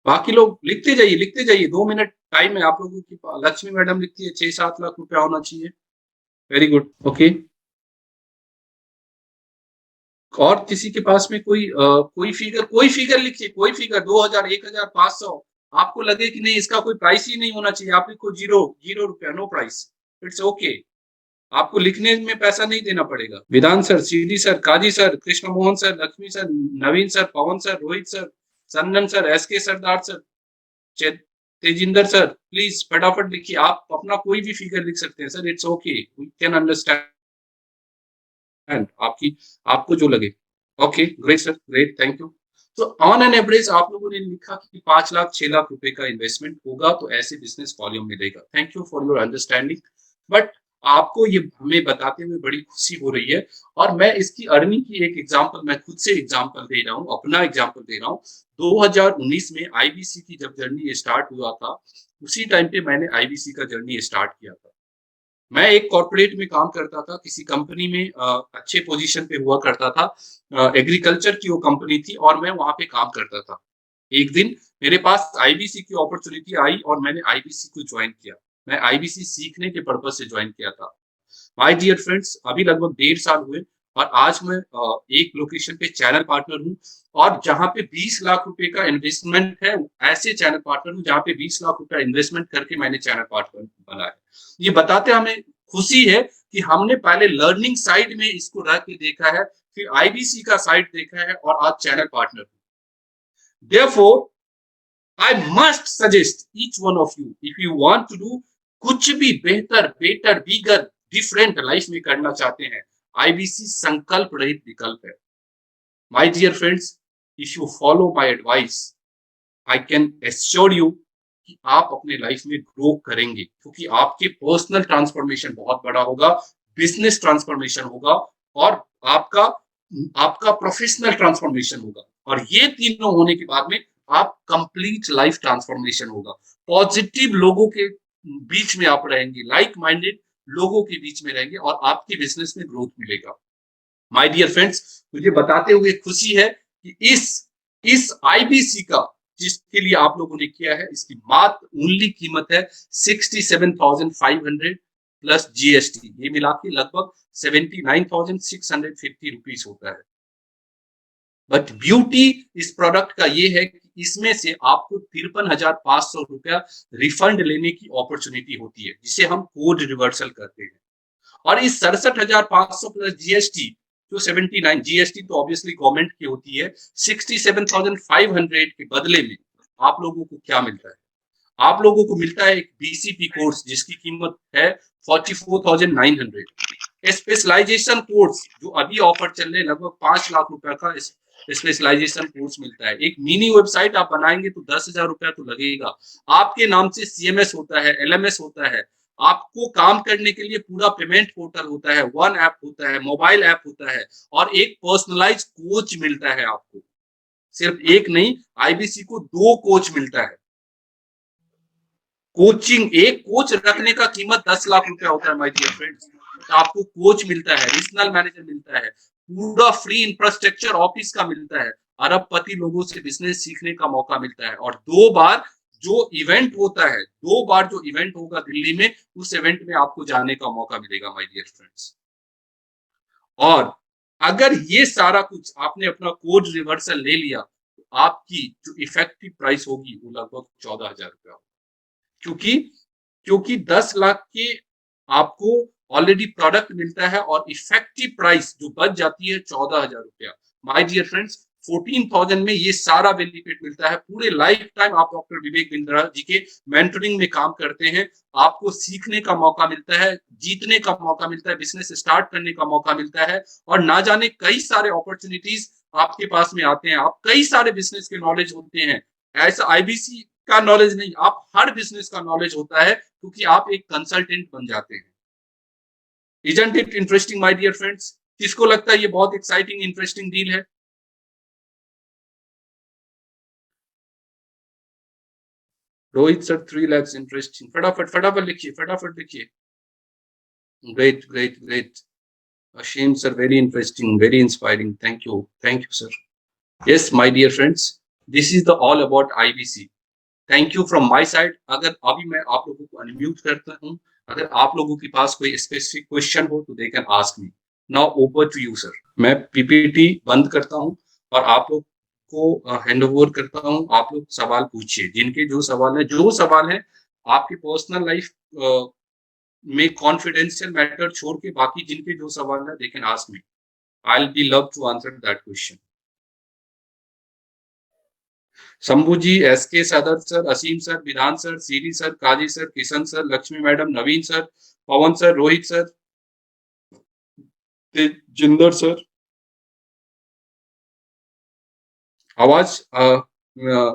बाकी लोग लिखते जाइए, 2 मिनट टाइम है आप लोगों की। लक्ष्मी मैडम लिखती है 6-7 लाख रुपया होना चाहिए, वेरी गुड, ओके। और किसी के पास में कोई फिगर लिखिए, कोई फिगर 2000, 1500, आपको लगे कि नहीं इसका कोई प्राइस ही नहीं होना चाहिए, आप लिखो 0 रुपया, नो प्राइस, इट्स ओके, आपको लिखने में पैसा नहीं देना पड़ेगा। Vidhan sir, CD sir, Qazi sir, Krishna Mohan sir, Lakshmi sir, Naveen sir, Pawan sir, Rohit sir, Sandan sir, SK Sardar sir, Tejinder sir, please फटाफट लिखिए, आप अपना कोई भी फिगर लिख सकते हैं sir, it's okay, we can understand आपकी, आपको जो लगे। Okay, great sir, great, thank you. तो ऑन एन एवरेज आप लोगों ने लिखा कि 5 लाख 6 लाख रुपए का इन्वेस्टमेंट होगा तो ऐसे बिजनेस वॉल्यूम मिलेगा। Thank you for your understanding. But आपको ये हमें बताते हुए बड़ी खुशी हो रही है, और मैं इसकी अर्निंग की एक एग्जांपल, मैं खुद से एग्जांपल दे रहा हूँ, अपना एग्जांपल दे रहा हूँ। 2019 में आईबीसी की जब जर्नी स्टार्ट हुआ था, उसी टाइम पे मैंने आईबीसी का जर्नी स्टार्ट किया था। मैं एक कॉर्पोरेट में काम करता था, किसी कंपनी में अच्छे पोजीशन पे हुआ करता था, एग्रीकल्चर की वो कंपनी थी और मैं वहां पे काम करता था। एक दिन मेरे पास आईबीसी की अपॉर्चुनिटी आई और मैंने आईबीसी को ज्वाइन किया। मैं आईबीसी सीखने के पर्पज से ज्वाइन किया था। माय डियर फ्रेंड्स, अभी लगभग 1.5 साल हुए और आज मैं एक लोकेशन पे चैनल पार्टनर हूँ, और जहां पे 20 लाख रुपए का इन्वेस्टमेंट है, ऐसे चैनल पार्टनर हूँ जहां पे 20 लाख रुपया इन्वेस्टमेंट करके मैंने चैनल पार्टनर बना है। ये बताते हमें खुशी है कि हमने पहले लर्निंग साइड में इसको रख के देखा है, फिर आईबीसी का साइड देखा है और आज channel partner. Therefore, I must suggest each one of you, if you want to do कुछ भी बेहतर, बेटर, बिगर, डिफरेंट लाइफ में करना चाहते हैं, आईबीसी संकल्प रहित विकल्प है। My dear friends, if you follow my advice, I can assure you कि आप अपने लाइफ में ग्रो करेंगे, क्योंकि आपके पर्सनल ट्रांसफॉर्मेशन बहुत बड़ा होगा, बिजनेस ट्रांसफॉर्मेशन होगा, और आपका आपका प्रोफेशनल ट्रांसफॉर्मेशन होगा, और ये तीनों होने के बाद में आप कंप्लीट लाइफ ट्रांसफॉर्मेशन होगा। पॉजिटिव लोगों के बीच में आप रहेंगे, लाइक माइंडेड लोगों के बीच में रहेंगे, और आपके बिजनेस में ग्रोथ मिलेगा। माय डियर फ्रेंड्स, मुझे बताते हुए खुशी है कि इस आईबीसी का जिसके लिए आप लोगों ने किया है, इसकी मात्र ओनली कीमत है 67,500 प्लस जीएसटी, ये मिला के लगभग 79,650 रुपीज होता है। बट ब्यूटी इस प्रोडक्ट का ये है कि इसमें से आपको 53,500 रुपया रिफंड लेने की अपॉर्चुनिटी होती है, जिसे हम कोड रिवर्सल करते हैं। और इस 67,500 प्लस जीएसटी, जो 79 जीएसटी तो ऑब्वियसली गवर्नमेंट की होती है, 67,500 के बदले में आप लोगों को क्या मिलता है? आप लोगों को मिलता है एक बीसीपी कोर्स जिसकी कीमत है 44,900। स्पेशलाइजेशन कोर्स जो अभी ऑफर चल रहे हैं, लगभग 5 लाख रुपए का स्पेशलाइजेशन कोर्स मिलता है। एक मिनी वेबसाइट आप बनाएंगे तो 10,000 रुपया तो लगेगा। आपके नाम से सीएमएस होता है, एलएमएस होता है, आपको काम करने के लिए पूरा पेमेंट पोर्टल होता है, वन ऐप होता है, मोबाइल ऐप होता है, और एक पर्सनलाइज कोच मिलता है आपको। सिर्फ एक नहीं, आईबीसी को 2 कोच मिलता है। कोचिंग, एक कोच रखने का कीमत 10 लाख रुपया होता है माय डियर फ्रेंड्स। तो आपको कोच मिलता है, रीजनल मैनेजर मिलता है, पूरा फ्री इंफ्रास्ट्रक्चर ऑफिस का मिलता है, अरबपति लोगों से बिजनेस सीखने का मौका मिलता है, और 2 बार जो इवेंट होता है, 2 बार जो इवेंट होगा दिल्ली में, उस इवेंट में आपको जाने का मौका मिलेगा माय डियर फ्रेंड्स। और अगर ये सारा कुछ आपने अपना कोड रिवर्सल ले लिया, तो आपकी जो इफेक्टिव प्राइस होगी वो लगभग 14,000 रुपया होगी। क्योंकि 10 लाख के आपको ऑलरेडी प्रोडक्ट मिलता है और इफेक्टिव प्राइस जो बच जाती है 14,000 रुपया। माय डियर फ्रेंड्स, 14,000 में ये सारा बेनिफिट मिलता है। पूरे लाइफ टाइम आप डॉक्टर विवेक बिंद्रा जी के मेंटरिंग में काम करते हैं, आपको सीखने का मौका मिलता है, जीतने का मौका मिलता है, बिजनेस स्टार्ट करने का मौका मिलता है, और ना जाने कई सारे अपॉर्चुनिटीज आपके पास में आते हैं। आप कई सारे बिजनेस के नॉलेज होते हैं, ऐसा आईबीसी का नॉलेज नहीं, आप हर बिजनेस का नॉलेज होता है, क्योंकि आप एक कंसल्टेंट बन जाते हैं। Isn't it interesting, my dear friends? किसको लगता है ये बहुत एक्साइटिंग इंटरेस्टिंग डील है? रोहित सर 3 lakhs इंटरेस्टिंग, फटाफट फटाफट लिखिए, फटाफट लिखिए। Great great great. Ashim sir very interesting, very inspiring, thank you sir. Yes my dear friends, this is the all about IBC. Thank you from my side. अगर अभी मैं आप लोगों को अनम्यूट करता हूं, अगर आप लोगों के पास कोई स्पेसिफिक क्वेश्चन हो तो they can ask me. Now over to you sir. मैं पीपीटी बंद करता हूं और आप लोग को हैंड ओवर करता हूं। आप लोग सवाल पूछिए, जिनके जो सवाल है आपकी पर्सनल लाइफ में कॉन्फिडेंशियल मैटर छोड़ के बाकी जिनके जो सवाल है they can ask me. I will be love to answer that question. Shambhu ji, SK Sadar sir, Aseem sir, Vidhan sir, Siri sir, Qazi sir, Kishan sir, Lakshmi madam, Naveen sir, Pawan sir, Rohit sir, Tejinder sir. आवाज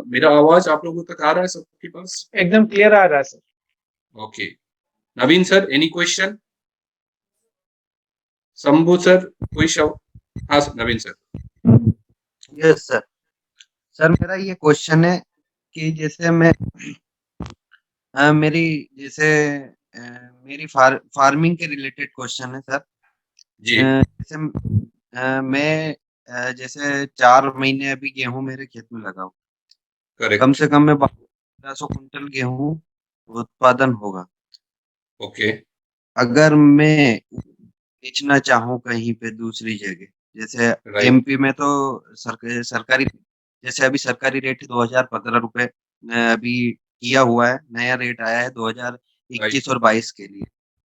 मेरा आवाज आप लोगों तक आ रहा है सबके पास? एकदम क्लियर आ रहा है sir. Okay. Naveen sir, any question? Shambhu sir, कोई हाँ sir, Naveen sir. Yes sir. Sir मेरा ये क्वेश्चन है कि जैसे मैं मेरी जैसे मेरी फार्मिंग के रिलेटेड क्वेश्चन है सर जी। जैसे मैं जैसे 4 महीने अभी गेहूं मेरे खेत में लगा हूँ, करेक्ट। कम से कम में 1200 कुंटल गेहूं उत्पादन होगा। ओके। अगर मैं बेचना चाहूँ कहीं पे दूसरी जगह, जैसे राइट। एमपी में तो सरकारी जैसे अभी सरकारी रेट 2015 रुपए अभी किया हुआ है, नया रेट आया है 2021 और 22 के लिए,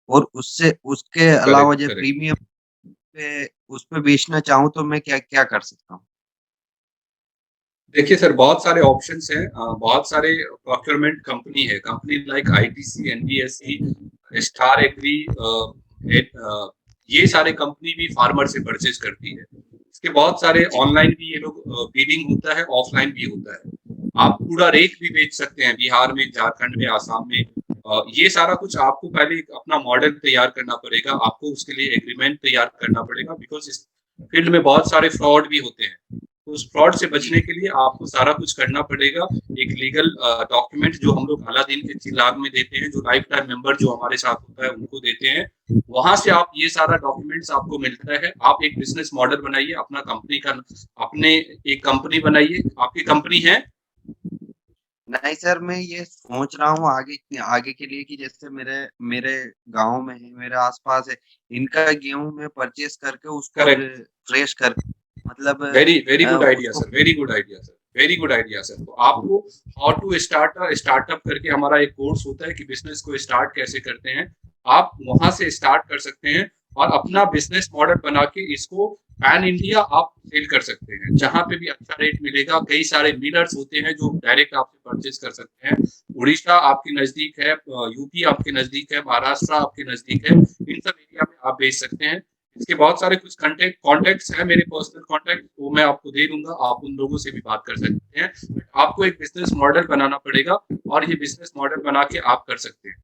और उसके अलावा जो प्रीमियम पे उस पे बेचना चाहूँ तो मैं क्या क्या कर सकता हूँ? देखिए सर, बहुत सारे ऑप्शंस हैं, बहुत सारे प्रोक्योरमेंट कंपनी है, company like ITC, NBSC, star agri, ये सारे कंपनी भी फार्मर से परचेज करती है। इसके बहुत सारे ऑनलाइन भी ये लोग बीडिंग होता है, ऑफलाइन भी होता है। आप पूरा रेट भी बेच सकते हैं बिहार में, झारखंड में, आसाम में। ये सारा कुछ आपको पहले अपना मॉडल तैयार करना पड़ेगा, आपको उसके लिए एग्रीमेंट तैयार करना पड़ेगा, बिकॉज इस फील्ड में बहुत सारे फ्रॉड भी होते हैं। तो उस फ्रॉड से बचने के लिए आपको सारा कुछ करना पड़ेगा। एक लीगल डॉक्यूमेंट जो हम लोग अलादीन के चिराग में देते हैं, जो लाइफ टाइम मेंबर जो हमारे साथ होता है उनको देते हैं, वहां से आप ये सारा डॉक्यूमेंट्स आपको मिलता है। आप एक बिजनेस मॉडल बनाइए, अपना कंपनी का, अपने एक कंपनी बनाइए। आपकी कंपनी है? नहीं सर, मैं ये सोच रहा हूँ आगे आगे के लिए कि जैसे मेरे मेरे गांव में है, मेरे आसपास है, इनका गेहूं मैं परचेस करके उसको फ्रेश कर, मतलब very very good idea sir, very good idea sir, very good idea sir. तो आपको हाउ टू स्टार्टअप करके हमारा एक कोर्स होता है कि बिजनेस को स्टार्ट कैसे करते हैं, आप वहां से स्टार्ट कर सकते हैं और अपना बिजनेस मॉडल बना के इसको पैन इंडिया आप सेल कर सकते हैं। जहां पे भी अच्छा रेट मिलेगा, कई सारे डीलर्स होते हैं जो डायरेक्ट आपसे परचेज कर सकते हैं। उड़ीसा आपके नजदीक है, यूपी आपके नजदीक है, महाराष्ट्र आपके नजदीक है, इन सब एरिया में आप बेच सकते हैं। इसके बहुत सारे कुछ कॉन्टेक्ट्स हैं, मेरे पर्सनल कॉन्टेक्ट, वो मैं आपको दे दूंगा, आप उन लोगों से भी बात कर सकते हैं। आपको एक बिजनेस मॉडल बनाना पड़ेगा और ये बिजनेस मॉडल बना के आप कर सकते हैं।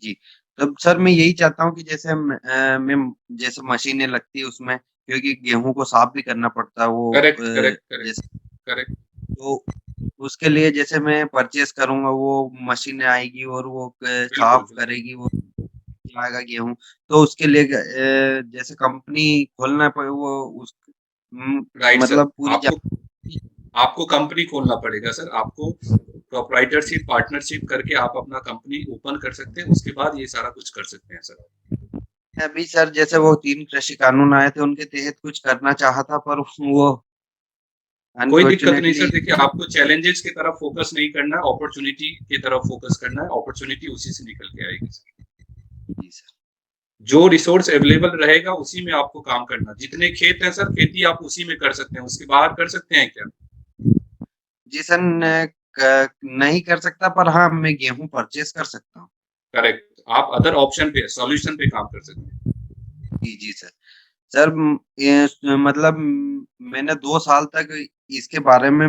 जी, तब सर मैं यही चाहता हूँ कि जैसे मैं जैसे मशीनें लगती है उसमें, क्योंकि गेहूं को साफ भी करना पड़ता है वो करेक्ट। तो उसके लिए जैसे मैं परचेस करूंगा, वो मशीनें आएगी और वो साफ करेगी, वो आएगा गेहूं, तो उसके लिए जैसे कंपनी खोलना पड़े वो उस मतलब पूरी आपको कंपनी खोलना पड़ेगा सर। आपको प्रोप्राइटरशिप, पार्टनरशिप करके आप अपना कंपनी ओपन कर सकते हैं, उसके बाद ये सारा कुछ कर सकते हैं सर। अभी सर जैसे वो 3 कृषि कानून आए थे, उनके तहत कुछ करना चाहा था, पर वो कोई दिक्कत नहीं सर। देखिए, आपको चैलेंजेस की तरफ फोकस नहीं करना है, अपॉर्चुनिटी की तरफ फोकस करना है। अपॉर्चुनिटी उसी से निकल के आएगी सर। जी सर। जो रिसोर्स अवेलेबल रहेगा उसी में आपको काम करना। जितने खेत हैं सर, खेती आप उसी में कर सकते हैं, उसके बाहर कर सकते हैं क्या? जी सर, नहीं कर सकता, पर हाँ मैं गेहूं परचेस कर सकता हूँ। करेक्ट, आप अदर ऑप्शन पे, सॉल्यूशन पे काम कर सकते हैं। जी सर। सर मतलब मैंने 2 साल तक इसके बारे में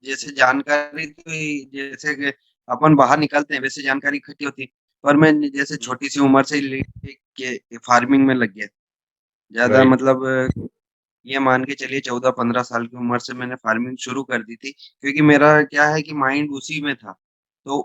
जैसे जानकारी तो जैसे कि अपन बाहर निकलते हैं वैसे जानकारी इकट्ठी होती है, पर मैं जैसे छोटी सी उम्र से लेके फार्मिंग में लग गया। ज्यादा राइट। मतलब ये मान के चलिए 14-15 साल की उम्र से मैंने फार्मिंग शुरू कर दी थी, क्योंकि मेरा क्या है कि माइंड उसी में था। तो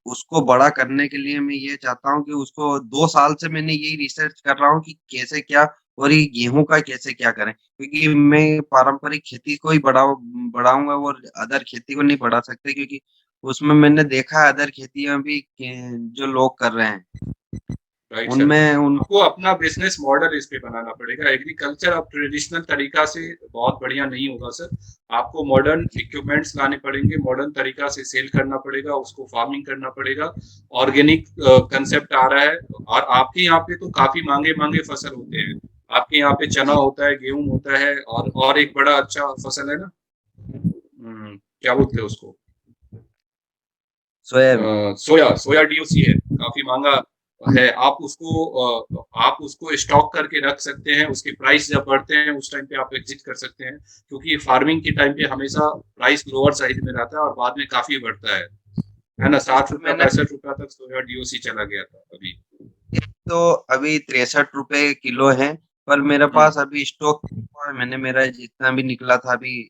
उसको बड़ा करने के लिए मैं ये चाहता हूँ कि उसको 2 साल से मैंने यही रिसर्च कर रहा हूँ कि कैसे क्या, और ये गेहूं का कैसे क्या करें, क्योंकि मैं पारंपरिक खेती को ही बढ़ाऊंगा और अदर खेती को नहीं बढ़ा सकते, क्योंकि उसमें मैंने देखा है अदर खेतियां भी जो लोग कर रहे हैं राइट सर, उनमें आपको अपना बिजनेस मॉडल इस पे बनाना पड़ेगा। एग्रीकल्चर अब ट्रेडिशनल तरीका से बहुत बढ़िया नहीं होगा सर। आपको मॉडर्न इक्विपमेंट्स लाने पड़ेंगे, मॉडर्न तरीका से सेल करना पड़ेगा, उसको फार्मिंग करना पड़ेगा। ऑर्गेनिक कंसेप्ट आ रहा है, और आपके यहाँ पे तो काफी महंगे महंगे फसल होते हैं। आपके यहाँ पे चना होता है, गेहूं होता है, और एक बड़ा अच्छा फसल है ना, क्या बोलते हैं उसको, सोयाबीन। सोया, सोया डीओसी है, काफी महंगा है। आप उसको स्टॉक करके रख सकते हैं। उसके प्राइस जब बढ़ते हैं उस टाइम पे आप एग्जिट कर सकते हैं, क्योंकि फार्मिंग के टाइम पे हमेशा प्राइस लोअर साइड में रहता है और बाद में काफी बढ़ता है ना। 60 रुपया मैंने 65 रुपया तक सोया डीओसी चला गया था अभी। तो अभी 63 रुपए किलो है, पर मेरे हम्म पास अभी स्टॉक है। मैंने मेरा जितना भी निकला था अभी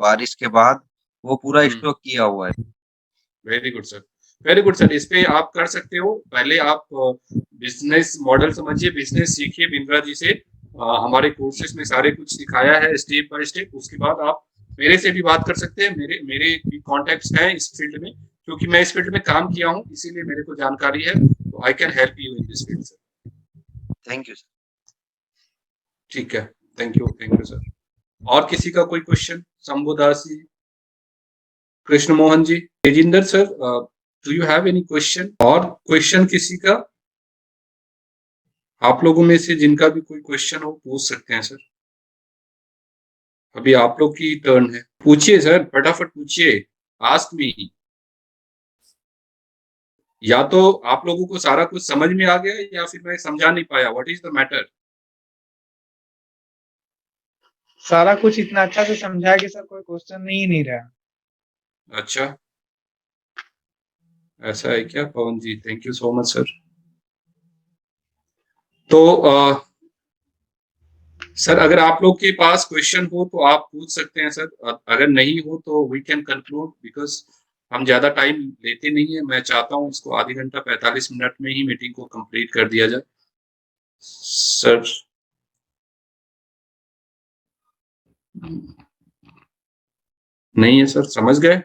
बारिश के बाद वो पूरा हम्म स्टॉक किया हुआ है। Very good sir, very good sir. इस पे आप कर सकते हो। पहले आप बिजनेस मॉडल समझिए, बिजनेस सीखिए बिंद्रा जी से। हमारे कोर्सेज में सारे कुछ सिखाया है स्टेप बाय स्टेप। उसके बाद आप मेरे से भी बात कर सकते हैं। मेरे मेरे भी कॉन्टेक्ट्स हैं इस फील्ड में, क्योंकि मैं इस फील्ड में काम किया हूँ, इसीलिए मेरे को जानकारी है। तो I can help you in this field sir. Thank you sir. ठीक है, थैंक यू सर। और किसी का कोई question? Shambhudas ji, Krishna Mohan ji, Tejinder sir, do you have any question? और क्वेश्चन किसी का? आप लोगों में से जिनका भी कोई क्वेश्चन हो पूछ सकते हैं सर। अभी आप लोग की टर्न है, पूछिए सर, फटाफट पूछिए। Ask me. या तो आप लोगों को सारा कुछ समझ में आ गया, या फिर मैं समझा नहीं पाया। What is the matter? सारा कुछ इतना अच्छा से समझाया कि सर कोई क्वेश्चन नहीं रहा। अच्छा, ऐसा है क्या Pawan ji? Thank you so much sir. तो सर, अगर आप लोग के पास क्वेश्चन हो तो आप पूछ सकते हैं सर। अगर नहीं हो तो वी कैन कंक्लूड, बिकॉज हम ज्यादा टाइम लेते नहीं है। मैं चाहता हूँ इसको आधे घंटा 45 मिनट में ही मीटिंग को कंप्लीट कर दिया जाए सर। नहीं है सर, समझ गए?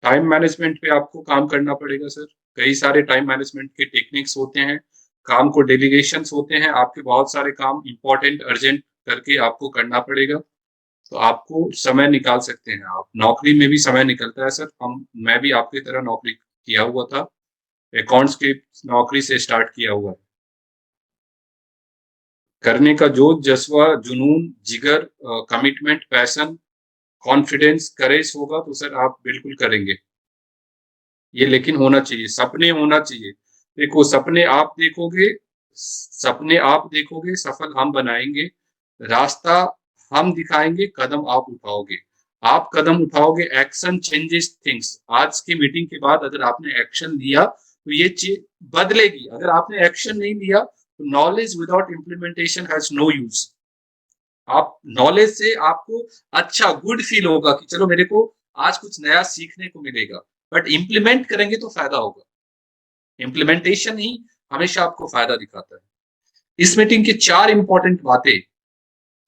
टाइम मैनेजमेंट पे आपको काम करना पड़ेगा सर। कई सारे टाइम मैनेजमेंट के टेक्निक्स होते हैं। काम को डेलीगेशंस होते हैं। आपके बहुत सारे काम इंपॉर्टेंट अर्जेंट करके आपको करना पड़ेगा। तो आपको समय निकाल सकते हैं। आप नौकरी में भी समय निकलता है सर। मैं भी आपकी तरह नौकरी किया हुआ था। अकाउंट्स की नौकरी से स्टार्ट किया हुआ है। करने का जोश, जज्बा, जुनून, जिगर, कमिटमेंट, पैशन, कॉन्फिडेंस, करेज होगा तो सर आप बिल्कुल करेंगे ये। लेकिन होना चाहिए, सपने होना चाहिए। देखो, सपने आप देखोगे, सफल हम बनाएंगे। रास्ता हम दिखाएंगे, कदम आप उठाओगे। आप कदम उठाओगे, एक्शन चेंजेस थिंग्स। आज की मीटिंग के बाद अगर आपने एक्शन लिया तो ये चीज बदलेगी। अगर आपने एक्शन नहीं लिया तो knowledge without implementation has no use. आप नॉलेज से आपको अच्छा गुड फील होगा कि चलो मेरे को आज कुछ नया सीखने को मिलेगा, बट इम्प्लीमेंट करेंगे तो फायदा होगा। इम्प्लीमेंटेशन ही हमेशा आपको फायदा दिखाता है। इस मीटिंग की 4 इंपॉर्टेंट बातें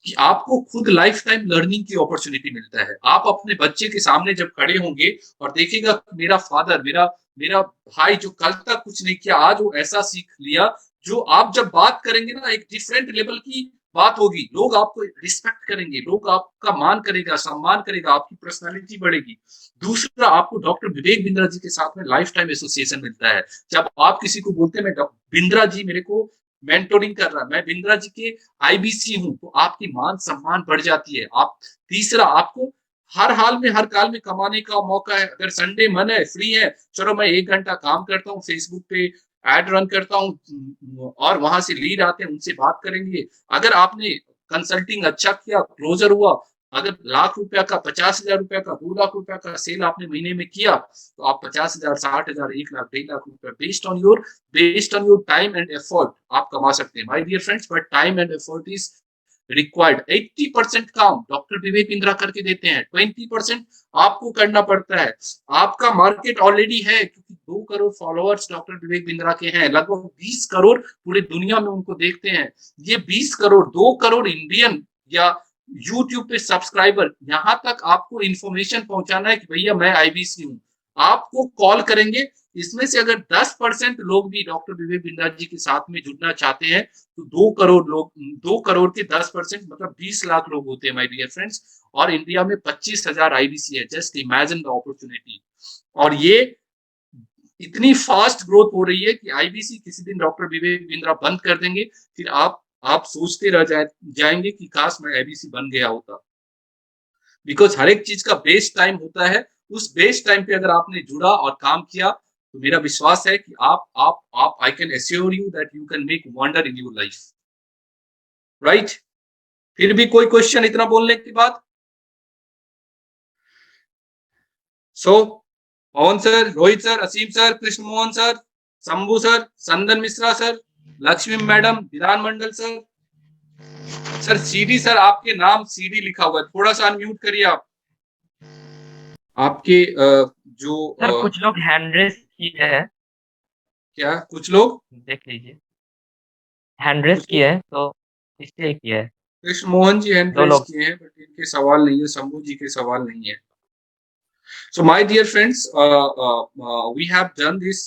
कि आपको खुद लाइफ टाइम लर्निंग की अपॉर्चुनिटी मिलता है। आप अपने बच्चे के सामने जब खड़े होंगे और देखेगा मेरा फादर, मेरा मेरा भाई जो कल तक कुछ नहीं किया, आज वो ऐसा सीख लिया, जो आप जब बात करेंगे ना, एक डिफरेंट लेवल की बात होगी, लोग आपको रिस्पेक्ट करेंगे, लोग आपका मान करेगा, सम्मान करेगा, आपकी पर्सनालिटी बढ़ेगी। दूसरा, आपको डॉक्टर विवेक बिंद्रा जी के साथ में लाइफ टाइम एसोसिएशन मिलता है। जब आप किसी को बोलते हैं मैं बिंद्रा जी मेरे को मेंटोरिंग कर रहा है, मैं बिंद्रा जी के आईबीसी हूं, तो आपकी मान सम्मान बढ़ जाती है। आप तीसरा, आपको हर हाल में हर काल में कमाने का मौका है। अगर संडे मन है, फ्री है, चलो मैं 1 घंटा काम करता हूँ, फेसबुक पे एड रन करता हूँ और वहां से लीड आते हैं, उनसे बात करेंगे। अगर आपने कंसल्टिंग अच्छा किया, क्लोजर हुआ, अगर ₹1,00,000 का, ₹50,000 का, ₹2,00,000 का सेल आपने महीने में किया, तो आप 50,000, 60,000, 1,00,000, ₹1,50,000 based on your time and effort आप कमा सकते हैं my dear friends. But time and effort is required. 80% काम डॉक्टर विवेक बिंद्रा करके देते हैं, 20% आपको करना पड़ता है। आपका मार्केट ऑलरेडी है, क्योंकि 2 करोड़ फॉलोअर्स डॉक्टर विवेक बिंद्रा के हैं, लगभग 20 करोड़ पूरे दुनिया में उनको देखते हैं। ये 20 करोड़, 2 करोड़ इंडियन या यूट्यूब पे सब्सक्राइबर, यहां तक आपको इंफॉर्मेशन पहुंचाना है कि भैया मैं आईबीसी हूं, आपको कॉल करेंगे। इसमें से अगर 10% लोग भी डॉक्टर विवेक बिंद्रा जी के साथ में जुड़ना चाहते हैं, तो 2 करोड़ लोग, 2 करोड़ के 10% मतलब 20 लाख लोग होते हैं माय डियर फ्रेंड्स। और इंडिया में 25,000 आईबीसी है। Just imagine the opportunity. और ये इतनी फास्ट ग्रोथ हो रही है कि आईबीसी किसी दिन डॉक्टर विवेक बिंद्रा बंद कर देंगे, फिर आप सोचते रह जाएंगे कि काश मैं आईबीसी बन गया होता। बिकॉज हर एक चीज का बेस्ट टाइम होता है। उस बेस्ट टाइम पे अगर आपने जुड़ा और काम किया, तो मेरा विश्वास है कि आप I can assure you that you can make wonder in your life, right. फिर भी कोई क्वेश्चन इतना बोलने के बाद? So Pawan sir, Rohit sir, Aseem sir, Krishna Mohan sir, Shambhu sir, Sandan Mishra sir, Lakshmi madam, Vidhan Mandal sir, sir CD sir, आपके नाम सीडी लिखा हुआ है, थोड़ा सा अनम्यूट करिए आप। आपके जो सर कुछ लोग हैंड रेस किए हैं, क्या कुछ लोग देख लीजिए, हैंड रेस किए हैं तो इसलिए किया है। कृष्ण मोहन जी हैंड 2 रेज लोग। किए हैं, बट इनके सवाल नहीं है, शंभू जी के सवाल नहीं है। So, my dear friends, we have done this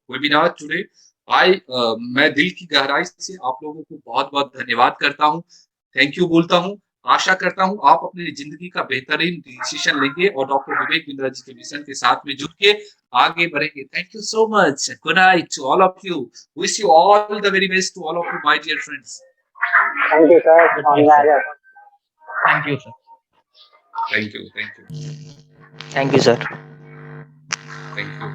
webinar today. मैं दिल की गहराई से आप लोगों को बहुत बहुत धन्यवाद करता हूँ, थैंक यू बोलता हूँ। आशा करता हूँ आप अपनी जिंदगी का बेहतरीन डिसीजन लेंगे और डॉक्टर विवेक बिंद्रा जी के मिशन के साथ में जुड़ के आगे बढ़ेंगे। Thank you so much, good night to all of you, wish you all the very best to all of you my dear friends. Thank you sir. Thank you sir. Thank you, thank you, thank you sir. Thank you.